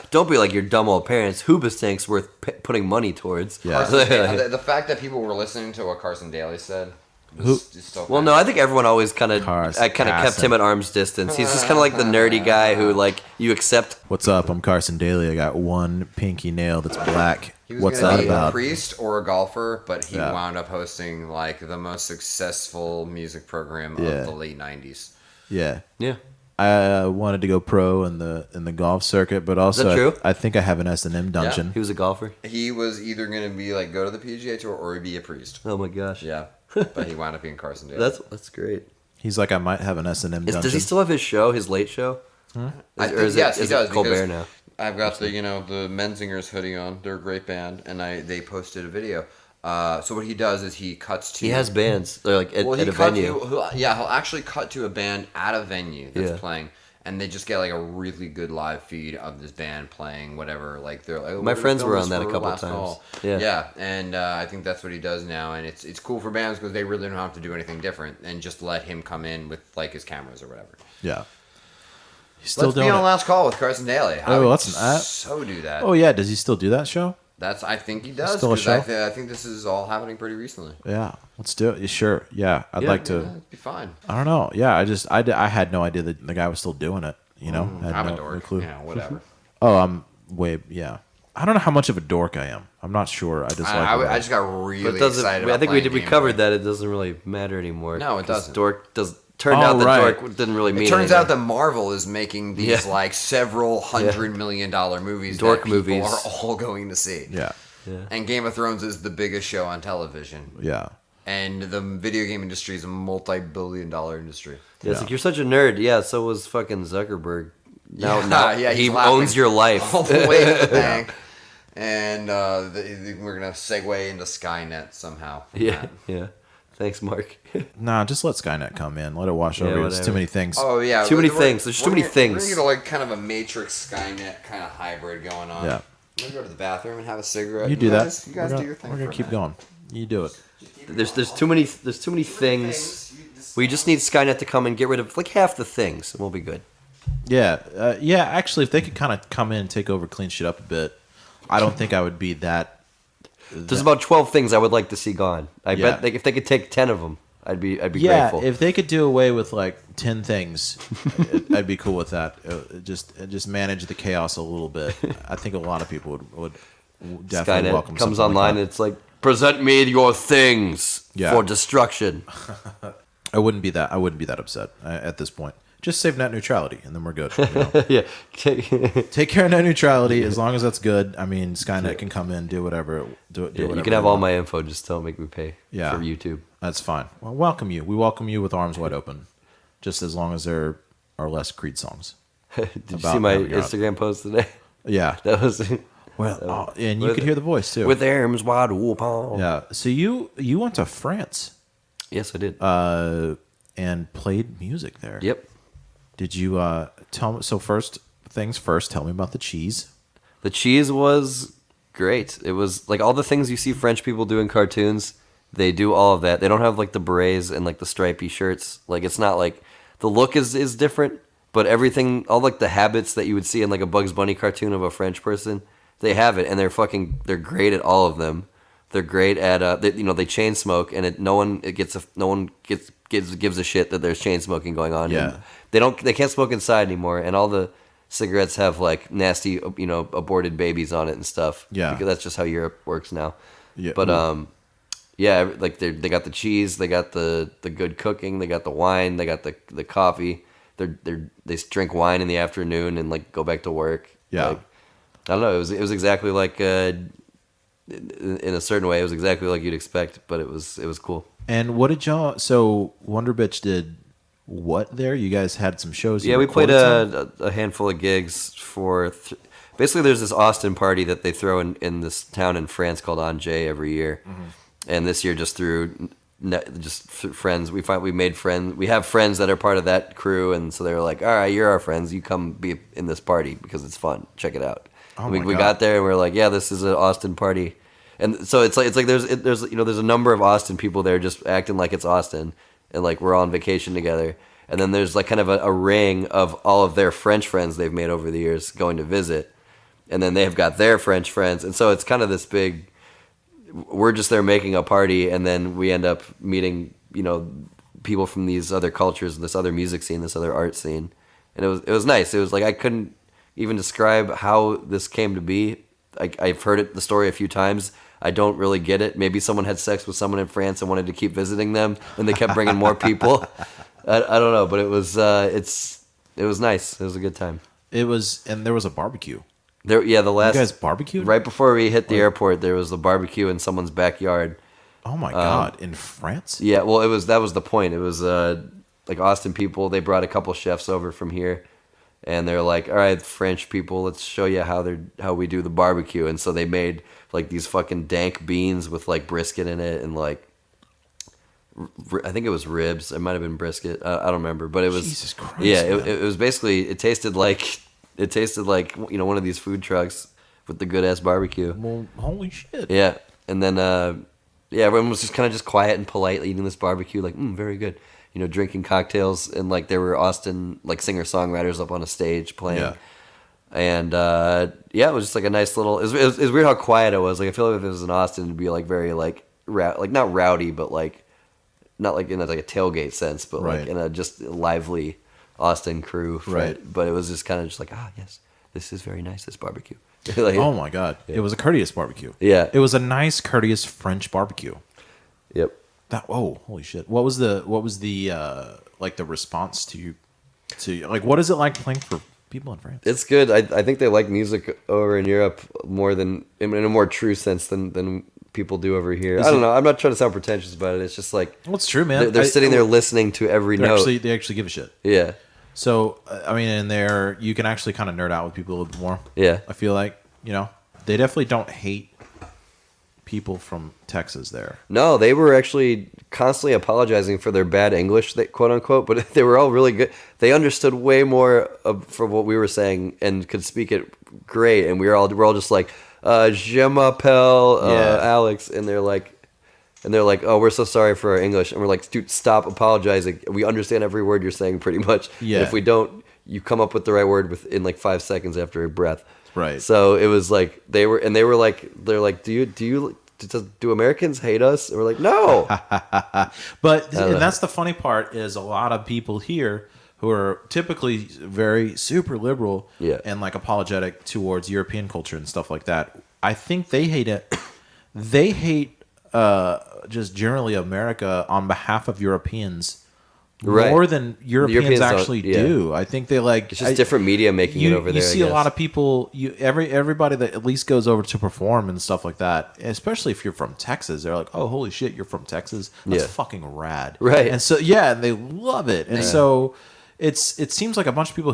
"Don't be like your dumb old parents. Hoobastank's worth putting money towards." Yeah. The fact that people were listening to what Carson Daly said was just so Well, no, I think everyone always kind of Carson. kept him at arm's distance. He's just kind of like the nerdy guy who like you accept. What's up? I'm Carson Daly. I got one pinky nail that's black. He was What's gonna that be about? a priest or a golfer, but he Yeah. wound up hosting like the most successful music program Yeah. of the late '90s. Yeah. Yeah, I wanted to go pro in the golf circuit, but also that true? I think I have an S&M dungeon. he was a golfer. He was either going to be like go to the PGA Tour or be a priest. Oh my gosh, Yeah, but he wound up being Carson Daly. that's great. He's like, I might have an S&M dungeon. Does he still have his show, his late show? I think, Is yes, he does. it Colbert because now? I've got the the Menzingers hoodie on. They're a great band, and they posted a video. So what he does is he cuts to. He has bands. They're like at a venue. He'll actually cut to a band at a venue that's Yeah. playing, and they just get like a really good live feed of this band playing whatever. Like they're like, My we're friends gonna were film on this that a for couple Last times. Call. Yeah. Yeah, and I think that's what he does now, and it's cool for bands because they really don't have to do anything different and just let him come in with like his cameras or whatever. Yeah. He's still Let's be doing on it. Last Call with Carson Daly. I Oh, would let's so do that. Oh yeah, does he still do that show? I think he does. Still a 'cause show? I think this is all happening pretty recently. Yeah, let's do it. Yeah, sure. Yeah, I'd like to. Yeah, it'd be fine. I don't know. Yeah, I had no idea that the guy was still doing it. You know, I had I'm no, a dork. no clue. Yeah, whatever. Oh, I'm way. Yeah, I don't know how much of a dork I am. I'm not sure. I just like. I just got But really it doesn't. excited. I about think we playing we Game covered Boy. that. It doesn't really matter anymore. No, it 'cause doesn't. Dork does. Turned out that right. Dork didn't really mean It turns anything. out that Marvel is making these Yeah. like several $100 million movies Dork that people movies. are all going to see. Yeah, Yeah. And Game of Thrones is the biggest show on television. yeah. And the video game industry is a multi-billion-dollar industry. Yeah, it's like you're such a nerd. Yeah, so was fucking Zuckerberg. Now, Yeah, now yeah, he he's laughing owns your life. all the way to the bank. And we're gonna segue into Skynet somehow. Yeah, yeah. Thanks, Mark. Nah, just let Skynet come in. Let it wash Yeah, over you. There's whatever. too many things. Oh yeah, Too many we're- things. There's too we're many gonna- things. We're gonna get like kind of a Matrix Skynet kind of hybrid going on. Yeah. I'm gonna go to the bathroom and have a cigarette. You do guys, that. You guys we're do gonna, your thing. We're gonna for a keep minute. going. You do it. There's too many things. We just need Skynet to come and get rid of like half the things, and we'll be good. Yeah, yeah. Actually, if they could kind of come in and take over, clean shit up a bit, I don't think I would be that. There's about 12 things I would like to see gone. I Yeah. bet if they could take 10 of them, I'd be Yeah, grateful. if they could do away with like 10 things, I'd be cool with that. Just manage the chaos a little bit. I think a lot of people would definitely Skynet welcome comes something online like and it's like, present me your things Yeah. for destruction. that. I wouldn't be that upset at this point. Just save net neutrality, and then we're good. You know? Yeah. Take care of net neutrality as long as that's good. I mean, Skynet can come in, do whatever. Do Yeah, whatever you can they have all want. my info, just don't make me pay Yeah. for YouTube. That's fine. Well, welcome you. We welcome you with arms wide open, just as long as there are less Creed songs. Did you About see my having your- Instagram post today? Yeah. That was Well, and you with- could hear the voice too. with arms wide open. Yeah. So you went to France Yes, I did. and played music there. Yep. Did you tell me? So first, things first. Tell me about the cheese. The cheese was great. It was like all the things you see French people do in cartoons. They do all of that. They don't have like the berets and like the stripy shirts. Like it's not like the look is different, but everything, all like the habits that you would see in like a Bugs Bunny cartoon of a French person, they have it, and they're great at all of them. They're great at they chain smoke, and no one gives a shit that there's chain smoking going on. Yeah. And they can't smoke inside anymore, and all the cigarettes have like nasty aborted babies on it and stuff. Yeah. Because that's just how Europe works now. Yeah. But yeah, like they got the cheese, they got the good cooking, they got the wine, they got the coffee. They drink wine in the afternoon and like go back to work. Yeah. Like, I don't know. It was exactly like in a certain way, it was exactly like you'd expect, but it was cool. And what did y'all? So Wonderbitch did what there? You guys had some shows. Yeah, we played a handful of gigs for. Basically, there's this Austin party that they throw in this town in France called Angers every year, and this year just through friends. We made friends. We have friends that are part of that crew, and so they were like, "All right, you're our friends. You come be in this party because it's fun. Check it out." Oh we got there and we were like, "Yeah, this is an Austin party." And so it's like there's a number of Austin people there just acting like it's Austin, and like we're all on vacation together. And then there's like kind of a ring of all of their French friends they've made over the years going to visit, and then they've got their French friends, and so it's kind of this big. We're just there making a party, and then we end up meeting people from these other cultures, this other music scene, this other art scene, and it was nice. It was like I couldn't even describe how this came to be. I've heard the story a few times. I don't really get it. Maybe someone had sex with someone in France and wanted to keep visiting them, and they kept bringing more people. I don't know, but it was nice. It was a good time. It was, and there was a barbecue. The last You guys barbecued right before we hit the airport. There was a barbecue in someone's backyard. Oh my god! In France? Yeah, well, that was the point. It was like Austin people. They brought a couple chefs over from here, and they're like, "All right, French people, let's show you how we do the barbecue." And so they made like these fucking dank beans with like brisket in it, and like I think it was ribs. It might have been brisket. I don't remember, but it was Jesus Christ. Yeah, man. it was basically it tasted like one of these food trucks with the good ass barbecue. Well, holy shit. Yeah, and then everyone was just kind of quiet and polite eating this barbecue, like very good. Drinking cocktails, and like there were Austin like singer songwriters up on a stage playing. Yeah. And it was just like a nice little. It was weird how quiet it was. Like I feel like if it was in Austin, it'd be like very like not rowdy, but like not like in like a tailgate sense, but Right. like in a just lively Austin crew. Right. But it was just kind of just like yes, this is very nice. This barbecue. Like, Oh my god! It was a courteous barbecue. Yeah. It was a nice, courteous French barbecue. Yep. Holy shit! What was the like the response to like what is it like playing for people in France? It's good. I think they like music over in Europe more than in a more true sense than people do over here. I don't know. I'm not trying to sound pretentious about it. It's just like Well, it's true, man. they're sitting there listening to every note. They actually give a shit. Yeah. So I mean, in there you can actually kind of nerd out with people a little bit more. Yeah. I feel like they definitely don't hate people from Texas there. No, they were actually constantly apologizing for their bad English, quote unquote, but they were all really good. They understood way more for what we were saying and could speak it great. And we're all just like, je m'appelle Alex, and they're like, oh, we're so sorry for our English, and we're like, dude, stop apologizing. We understand every word you're saying pretty much. Yeah. And if we don't, you come up with the right word within like 5 seconds after a breath. Right. So it was like they're like, do Americans hate us? And we're like, no. But and that's the funny part is a lot of people here who are typically very super liberal and like apologetic towards European culture and stuff like that. I think they hate it. They hate just generally America on behalf of Europeans more than Europeans actually do. I think they like it's just different media making it over there. You see a lot of people. Everybody that at least goes over to perform and stuff like that. Especially if you're from Texas, they're like, "Oh, holy shit, you're from Texas! That's fucking rad!" Right? And so and they love it. And so it seems like a bunch of people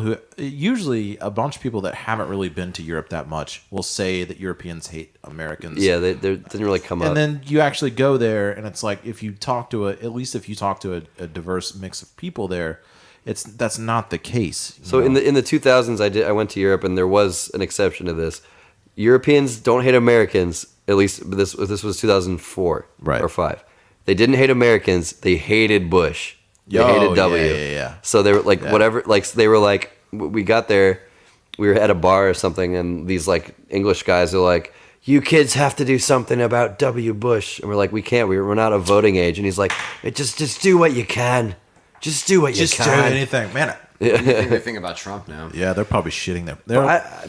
that haven't really been to Europe that much will say that Europeans hate Americans. Yeah, they didn't really come up. And then you actually go there, and it's like if you talk to a diverse mix of people there, that's not the case. So in the 2000s, I went to Europe, and there was an exception to this. Europeans don't hate Americans. At least this was 2004 Right. or 5. They didn't hate Americans. They hated Bush. They hated W. Yeah. So they were like whatever. Like they were like, we got there, we were at a bar or something, and these like English guys are like, "You kids have to do something about W. Bush," and we're like, "We can't. We're not of voting age." And he's like, "Just do what you can. Just do what you Just do can." anything, man. They think about Trump now. Yeah, they're probably shitting them.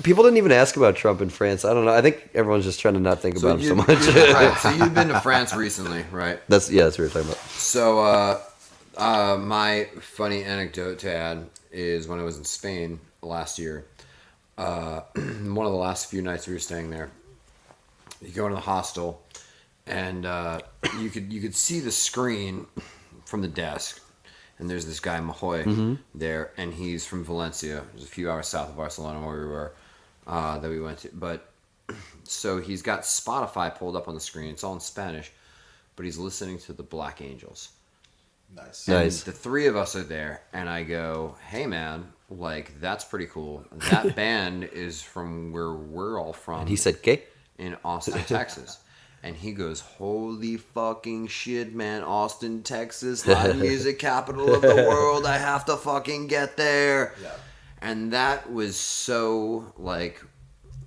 People didn't even ask about Trump in France. I don't know. I think everyone's just trying to not think about him so much. Right, so you've been to France recently, right? That's what we were talking about. So my funny anecdote to add is when I was in Spain last year. One of the last few nights we were staying there, you go into the hostel, and you could see the screen from the desk. And there's this guy, Mahoy, there, and he's from Valencia. It's a few hours south of Barcelona where we were, that we went to. But, so he's got Spotify pulled up on the screen. It's all in Spanish, but he's listening to the Black Angels. Nice. And Nice. the three of us are there, and I go, "Hey, man, like, that's pretty cool. That band is from where we're all from. And he said, "Okay." In Austin, Texas." And he goes, "Holy fucking shit, man. Austin, Texas, live music capital of the world. I have to fucking get there." Yeah. And that was so, like,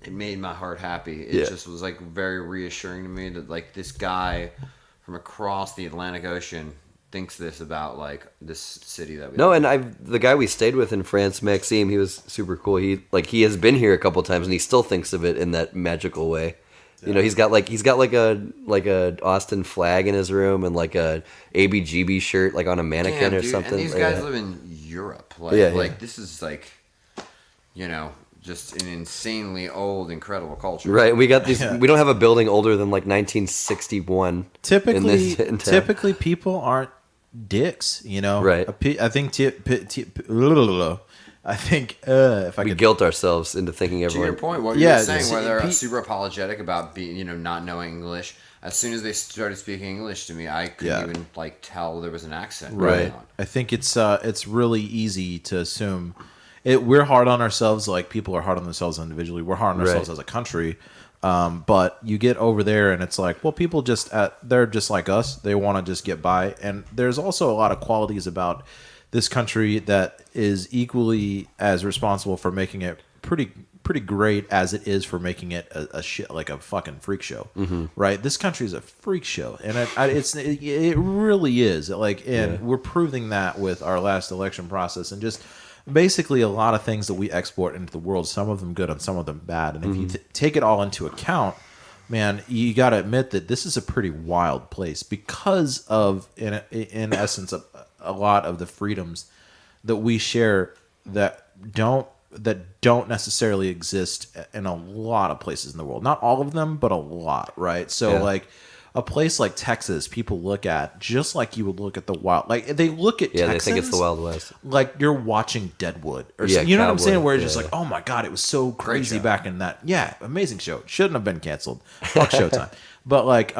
it made my heart happy. It just was, like, very reassuring to me that, like, this guy from across the Atlantic Ocean thinks this about, like, this city that we live in. And the guy we stayed with in France, Maxime, he was super cool. He has been here a couple times, and he still thinks of it in that magical way. You know, he's got like a Austin flag in his room and like a ABGB shirt like on a mannequin or something. And these guys live in Europe. Like this is like, you know, just an insanely old, incredible culture. Right. We got these. We don't have a building older than like 1961. Typically, people aren't dicks. You know. Right. I think. I think if I We could guilt ourselves into thinking To everyone. your point, what you were saying, where they're super apologetic about being, you know, not knowing English. As soon as they started speaking English to me, I couldn't even like tell there was an accent. Right. going on. I think it's really easy to assume we're hard on ourselves. Like people are hard on themselves individually. We're hard on ourselves as a country. But you get over there and it's like, well, people they're just like us. They want to just get by. And there's also a lot of qualities about this country that is equally as responsible for making it pretty great as it is for making it a shit like a fucking freak show, right? This country is a freak show, and it really is. Like, and we're proving that with our last election process, and just basically a lot of things that we export into the world. Some of them good, and some of them bad. And if you take it all into account, man, you got to admit that this is a pretty wild place because of, in essence, a lot of the freedoms that we share that don't necessarily exist in a lot of places in the world. Not all of them, but a lot, right? So like a place like Texas, people look at just like you would look at the wild. Like they look at Texans, they think it's the Wild West. Like you're watching Deadwood or something. You know what I'm saying? Where it's just like, oh my god, it was so crazy back in that. Yeah, amazing show. Shouldn't have been canceled. Fuck Showtime. But like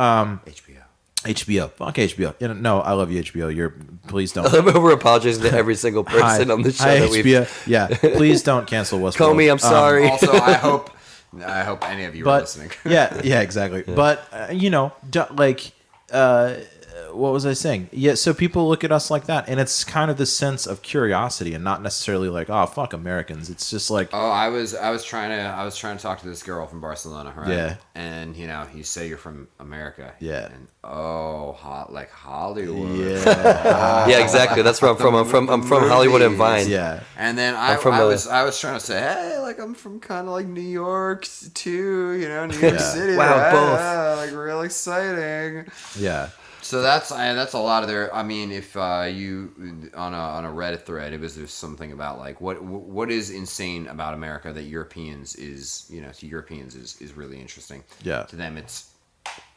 HBO. Fuck HBO. You know, no, I love you, HBO. Please don't. We're apologizing to every single person on the show that HBO. Yeah, please don't cancel Westworld. Comey, I'm sorry. Also, I hope any of you are listening. yeah, exactly. Yeah. But you know, what was I saying? Yeah, so people look at us like that, and it's kind of this sense of curiosity, and not necessarily like, oh, fuck Americans. It's just like, oh, I was trying to talk to this girl from Barcelona, right? Yeah. And you know, you say you're from America. Yeah. And like Hollywood. Yeah. Yeah, exactly. That's where I'm from. I'm from Hollywood and Vine. Yeah. And then I was trying to say, hey, like I'm from kind of like New York too, you know, New York City. Wow, both. Like real exciting. Yeah. So that's a lot of their. I mean, if you on a Reddit thread, there's something about like what is insane about America that Europeans is, you know, to Europeans is really interesting. Yeah. To them, it's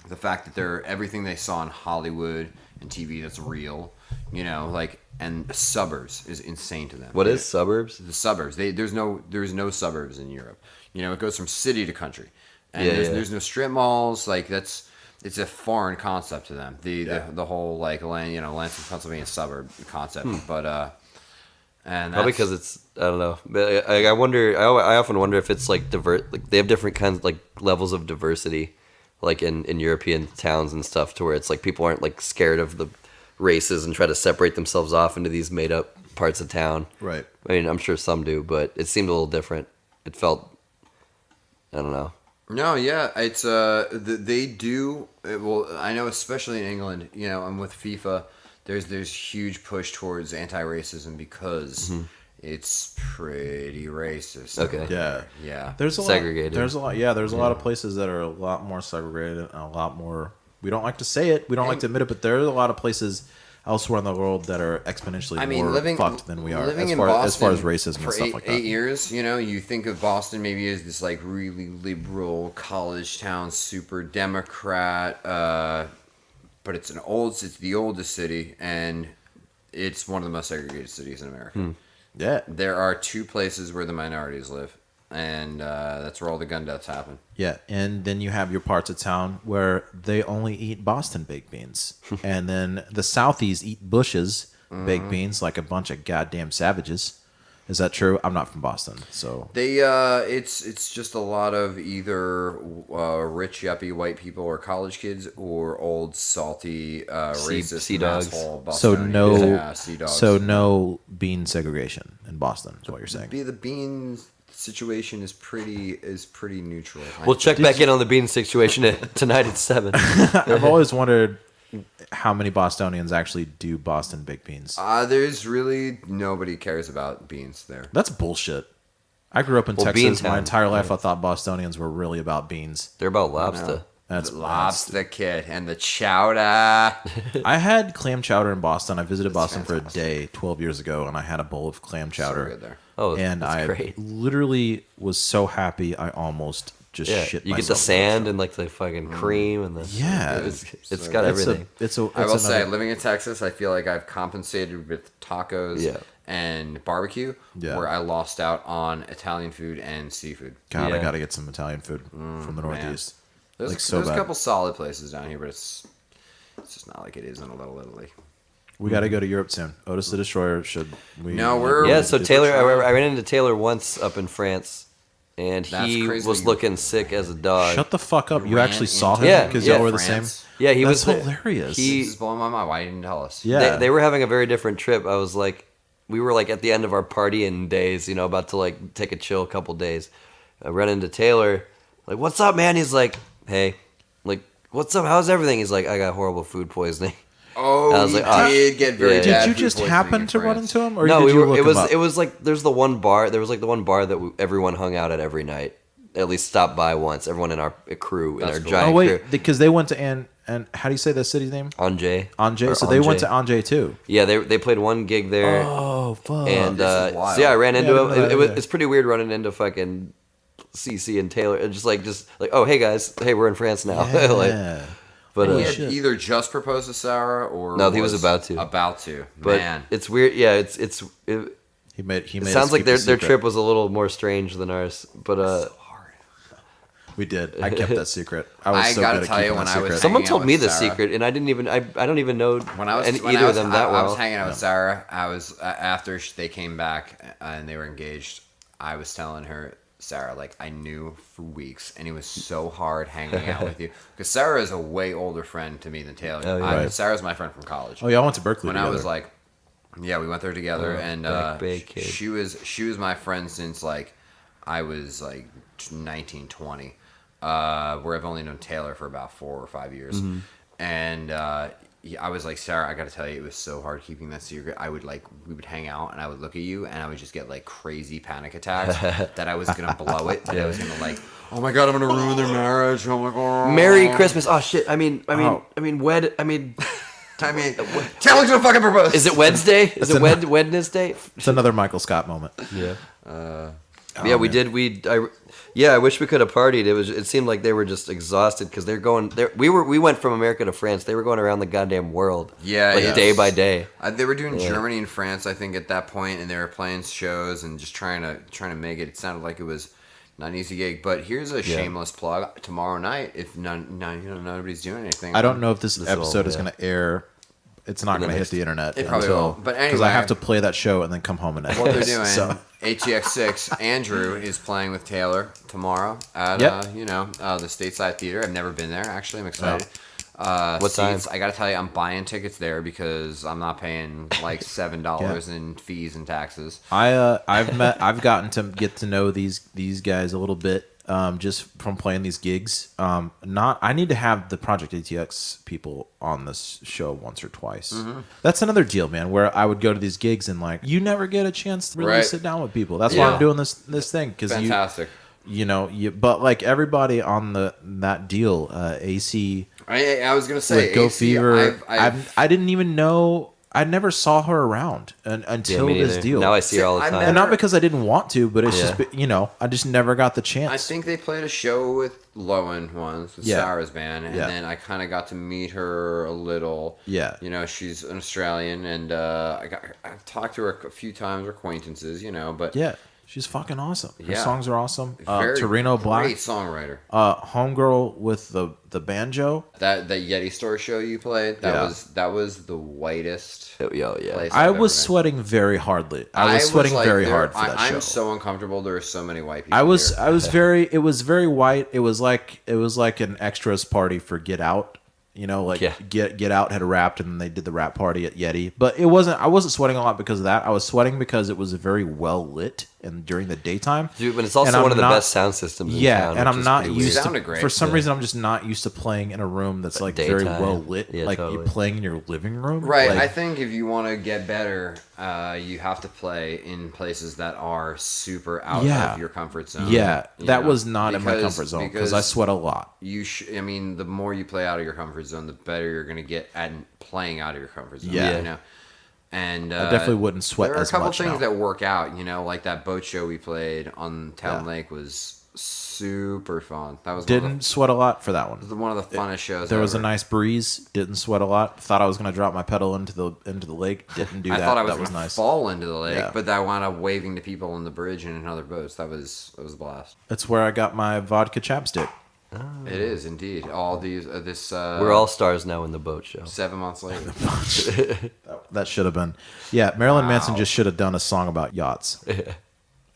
the fact that everything they saw in Hollywood and TV that's real, you know, like, and suburbs is insane to them. What is suburbs? The suburbs. There's no suburbs in Europe. You know, it goes from city to country, and there's no strip malls. Like it's a foreign concept to them. The whole like Lansing, Pennsylvania suburb concept. But And Probably because it's, I don't know. But I wonder. I often wonder if it's like like they have different kinds, like levels of diversity, like in European towns and stuff, to where it's like people aren't like scared of the races and try to separate themselves off into these made up parts of town. Right. I mean, I'm sure some do, but it seemed a little different. It felt, I don't know. No, yeah, it's they do well. I know, especially in England, and with FIFA, there's huge push towards anti-racism because it's pretty racist. Okay. Yeah. There's a Segregated. lot. There's a lot. Yeah, there's a lot of places that are a lot more segregated and a lot more. We don't like to say it. We don't like to admit it, but there are a lot of places elsewhere in the world that are exponentially more fucked than we are living as far as Boston racism and for stuff like that. 8 years, you think of Boston maybe as this like really liberal college town, super Democrat, but it's the oldest city, and it's one of the most segregated cities in America. Yeah. There are 2 places where the minorities live, and that's where all the gun deaths happen. Yeah, and then you have your parts of town where they only eat Boston baked beans, and then the Southies eat Bush's baked beans like a bunch of goddamn savages. Is that true? I'm not from Boston, so They it's just a lot of either rich yuppie white people or college kids or old salty racist sea dogs. asshole so Bostonians. Sea dogs. no bean segregation in Boston is what you're saying. The bean situation is pretty neutral. We'll check back in on the bean situation tonight at 7. I've always wondered how many Bostonians actually do Boston baked beans. There's really nobody cares about beans there. That's bullshit. I grew up in Bean Texas. My town. entire life, I thought Bostonians were really about beans. They're about lobster. That's The lobster kid and the chowder. I had clam chowder in Boston. I visited Boston for a day 12 years ago, and I had a bowl of clam chowder. good there. Oh, and that's I great. literally was so happy I almost just Yeah, shit you get myself. the sand and like the fucking cream and the Yeah. it's got everything. I will say, living in Texas, I feel like I've compensated with tacos Yeah. and barbecue, Yeah. where I lost out on Italian food and seafood. God, I Yeah. got to get some Italian food from the Northeast. There's, Like, so there's a bad. couple solid places down here, but it's just not like it is in a Little Italy. We got to go to Europe soon. Otis the Destroyer should. No, we're- Yeah, so We're Taylor, trying. I ran into Taylor once up in France, and That's he crazy. was looking sick as a dog. Shut the fuck up. You ran actually saw him into Yeah, because yeah. y'all were the same. France. Yeah, he That's was hilarious. This is blowing my mind. Why didn't you tell us? Yeah. They were having a very different trip. I was like, we were like at the end of our partying days, about to like take a chill couple days. I run into Taylor, like, what's up, man? He's like, hey, like, what's up? How's everything? He's like, I got horrible food poisoning. Oh, I was you like, oh, did get very yeah. bad Did you food just poisoning happen in to run France. into him, or No, did we you were. look It him was. up? It was like there's the one bar. There was like the one bar that everyone hung out at every night. At least stopped by once. Everyone in our crew, in That's our cool. giant Oh wait, crew. because they went to and how do you say that city's name? Anjay. Anjay. Or So they went to Anjay. Anjay too. Yeah, they played one gig there. Oh fuck! And This is wild. so yeah, I ran into Yeah, I him. didn't know that either. It's pretty weird running into fucking CC and Taylor, and just like oh hey guys, hey we're in France now. Like, Yeah. but He Holy had shit. either just proposed to Sarah or No, he was about to. About to. but Man. it's weird. Yeah, it He made. it us sounds like keep the their secret. trip was a little more strange than ours. But We did. I kept that secret. I was I so gotta good at tell you, keeping when that I was secret. someone hanging told out me with the Sarah. secret, and I didn't even. I don't even know When I was either of them that I well. was hanging out with Sarah. I was after they came back and they were engaged. I was telling her, Sarah, like I knew for weeks, and it was so hard hanging out with you because Sarah is a way older friend to me than Taylor. Oh, yeah. Right. Sarah's my friend from college. Oh yeah, I went to Berkeley. When together. I was like, yeah, we went there together, Oh, and Back Bay kid. she was my friend since like I was like 19, 20. Where I've only known Taylor for about 4 or 5 years, Mm-hmm. and yeah, I was like, Sarah, I gotta tell you, it was so hard keeping that secret. We would hang out, and I would look at you, and I would just get like crazy panic attacks that I was gonna blow it, that I was gonna like, oh my god, I'm gonna ruin their marriage. Oh my god, Merry Christmas. Oh shit. I mean, Oh. Taylor's gonna fucking propose. is it Wednesday? Is it Wednesday? it's another Michael Scott moment. Yeah. Oh, we man. did. I wish we could have partied. It seemed like they were just exhausted because they're going. We went from America to France. They were going around the goddamn world. Yeah, like yes. day by day. They were doing Germany and France, I think, at that point, and they were playing shows and just trying to make it. It sounded like it was not an easy gig. But here's a shameless plug: tomorrow night, if nobody's doing anything, I don't know if this This episode will- is going to air it's not going to hit the internet. It probably won't. But because I anyway. have to play that show and then come home and edit. What they're it. doing, So, ATX6, Andrew is playing with Taylor tomorrow at, Yep. the Stateside Theater. I've never been there, actually. I'm excited. What time? I got to tell you, I'm buying tickets there because I'm not paying like $7 in fees and taxes. I've gotten to get to know these guys a little bit just from playing these gigs. I need to have the Project ATX people on this show once or twice. Mm-hmm. That's another deal, man, where I would go to these gigs and like you never get a chance to really Right. sit down with people. That's why Yeah. I'm doing this thing because Fantastic. but like everybody on that deal, AC I was going to say, with Go AC, Fever. I've I didn't even know. I never saw her around until me this neither. deal. Now I see her all the I've time. never- and not because I didn't want to, but it's Yeah. just I just never got the chance. I think they played a show with Lowen once, with Yeah. Sarah's band, and Yeah. then I kind of got to meet her a little. Yeah. She's an Australian, and I've talked to her a few times, we're acquaintances, but Yeah, she's fucking awesome. Her Yeah. songs are awesome. very Torino Black, great songwriter. homegirl with the banjo. That Yeti Store show you played, Yeah. that was the whitest. Yo, yeah. place I I've was ever been. sweating very hardly. I was sweating like, very there- hard for that show. I'm so uncomfortable. There are so many white people. I was here. it was very white. It was like an extras party for Get Out. Yeah. Get Out had rapped and they did the rap party at Yeti. But I wasn't sweating a lot because of that. I was sweating because it was very well lit and during the daytime. Dude, but it's also And I'm one of the not- best sound systems in Yeah, town. and which I'm is not pretty used weird. to. Sounded great. For some reason, I'm just not used to playing in a room that's like very Daytime. well lit. Yeah, like totally. you playing in your living room. Right. Like, I think if you want to get better, you have to play in places that are super out Yeah. of your comfort zone. yeah, you that know? was not in my comfort zone because I sweat a lot. I mean, the more you play out of your comfort zone, the better you're going to get at playing out of your comfort zone. Yeah. And I definitely wouldn't sweat there are as a couple much things now. that work out. Like that boat show we played on Town Yeah. Lake was super fun. That was Didn't sweat a lot for that one. one of the funnest shows. There was a ever. nice breeze. Didn't sweat a lot. Thought I was gonna drop my pedal into the lake. Didn't do I that. thought I was that was going to nice. fall into the lake, Yeah. but I wound up waving to people on the bridge and in other boats. That was a blast. That's where I got my vodka chapstick. It is indeed. All these We're all stars now in the boat show. 7 months later. That should have been. Yeah, Marilyn Manson just should have done a song about yachts.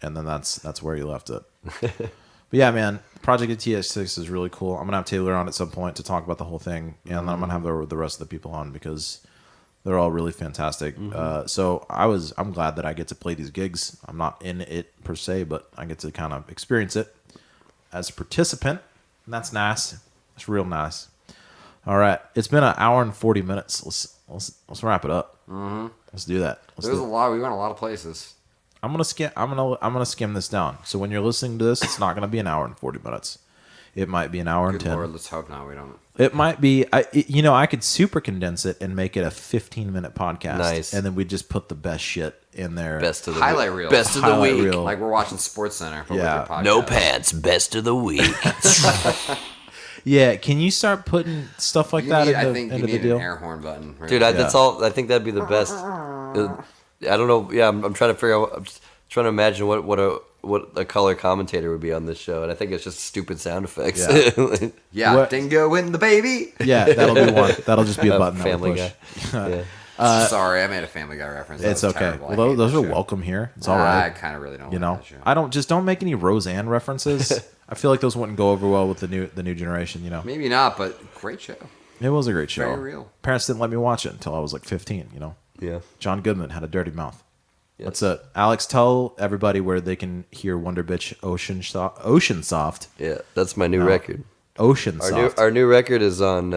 And then that's where he left it. But yeah, man, Project ATX6 is really cool. I'm gonna have Taylor on at some point to talk about the whole thing, and then I'm gonna have the rest of the people on because they're all really fantastic. So I'm glad that I get to play these gigs. I'm not in it per se, but I get to kind of experience it as a participant, and that's nice. It's real nice. All right, it's been an hour and 40 minutes. Let's wrap it up. Let's do that. There's a lot. We went a lot of places. I'm gonna skim this down. So when you're listening to this, it's not gonna be an hour and 40 minutes. It might be an hour and Good 10. Lord, let's hope not. We don't. It might be. I could super condense it and make it a 15-minute podcast. Nice. And then we just put the best shit in there. Best of the Highlight week. reel. Best of the Highlight week. reel. Like we're watching Sports Center. But Yeah. with your podcast. No pants. Best of the week. Yeah. Can you start putting stuff like that I into, think you into the need deal? an air horn button. Right Dude, now. that's all. I think that'd be the best. I don't know. Yeah, I'm trying to figure out. I'm just trying to imagine what a color commentator would be on this show, and I think it's just stupid sound effects. Yeah. Yeah, What- Dingo and the baby. Yeah, that'll be one. That'll just be a button. Family that we Guy. push. Yeah. Sorry, I made a Family Guy reference. That It's was okay. terrible. I Well, hate those that are show. welcome here. It's all I right. kind of really don't. You like know, that show. don't make any Roseanne references. I feel like those wouldn't go over well with the new generation. You know, Maybe not, but great show. it was a great show. Very real. Parents didn't let me watch it until I was like 15. You know, Yeah. John Goodman had a dirty mouth. Yes. That's it. Alex, tell everybody where they can hear Wonderbitch Oceansoft. Yeah, that's my new record. Oceansoft. Our new record is on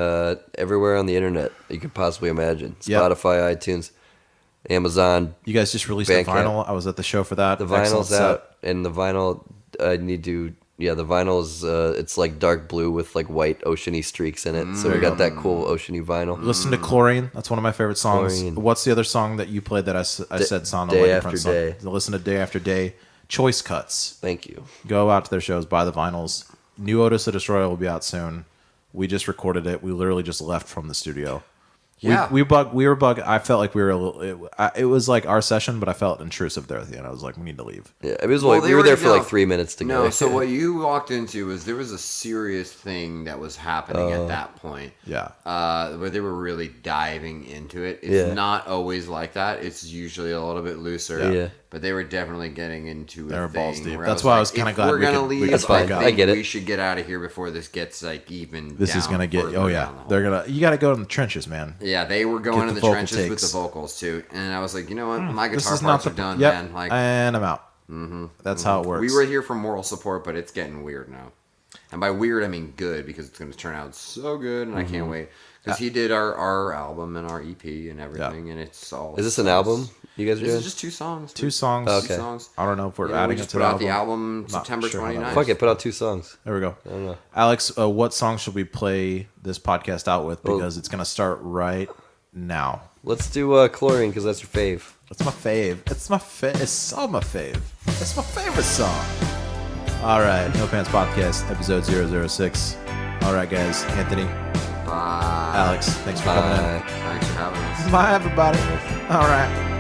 everywhere on the internet you could possibly imagine. Yep. Spotify, iTunes, Amazon. You guys just released Bandcamp. the vinyl. I was at the show for that. The Excellent vinyl's set. out, and the vinyl I need to. Yeah, the vinyl is it's like dark blue with like white oceany streaks in it. So we got that cool oceany vinyl. Listen to Chlorine. That's one of my favorite songs. Chlorine. What's the other song that you played that I said sounded Day like a After Prince song? Day. Listen to Day After Day. Choice Cuts. Thank you. Go out to their shows, buy the vinyls. New Otis the Destroyer will be out soon. We just recorded it. We literally just left from the studio. Yeah. We were bug. I felt like we were a little. It was like our session, but I felt intrusive there at the end. I was like, we need to leave. Yeah, it was Well, like they we were there for no. like 3 minutes to go. No, so what you walked into was there was a serious thing that was happening at that point. Yeah. Where they were really diving into it. It's Yeah. not always like that. It's usually a little bit looser. Yeah. But they were definitely getting into They a were balls thing deep. where That's why I was like, kinda if glad we're we gonna could- we leave. could That's fine. break up. I get it. We should get out of here before this gets like even. This is down gonna get. further Oh yeah, down the hole. they're gonna. You got to go in the trenches, man. Yeah, they were going Get in the the vocal trenches with the takes. vocals too, and I was like, you know what, my This guitar is not parts the are done, Yep. man. Like, And I'm out. That's how it works. we were here for moral support, but it's getting weird now. And by weird, I mean good, because it's going to turn out so good, and I can't wait. Because he did our album and our EP and everything, and it's all. Is this an album you guys are This doing? is just 2 songs. Two songs. Okay. 2 songs. I don't know if we're You know, adding we it just to put the out the album. album September sure how that 29th. Fuck it, put out 2 songs. There we go. I don't know. Alex, what song should we play this podcast out with? Because it's gonna start right now. Let's do Chlorine because that's your fave. It's my fave. It's all my fave. It's my favorite song. All right, No Pants Podcast, episode 006. All right, guys. Anthony, Bye. Alex, thanks for coming in. Bye. Thanks for having us. Bye, everybody. All right.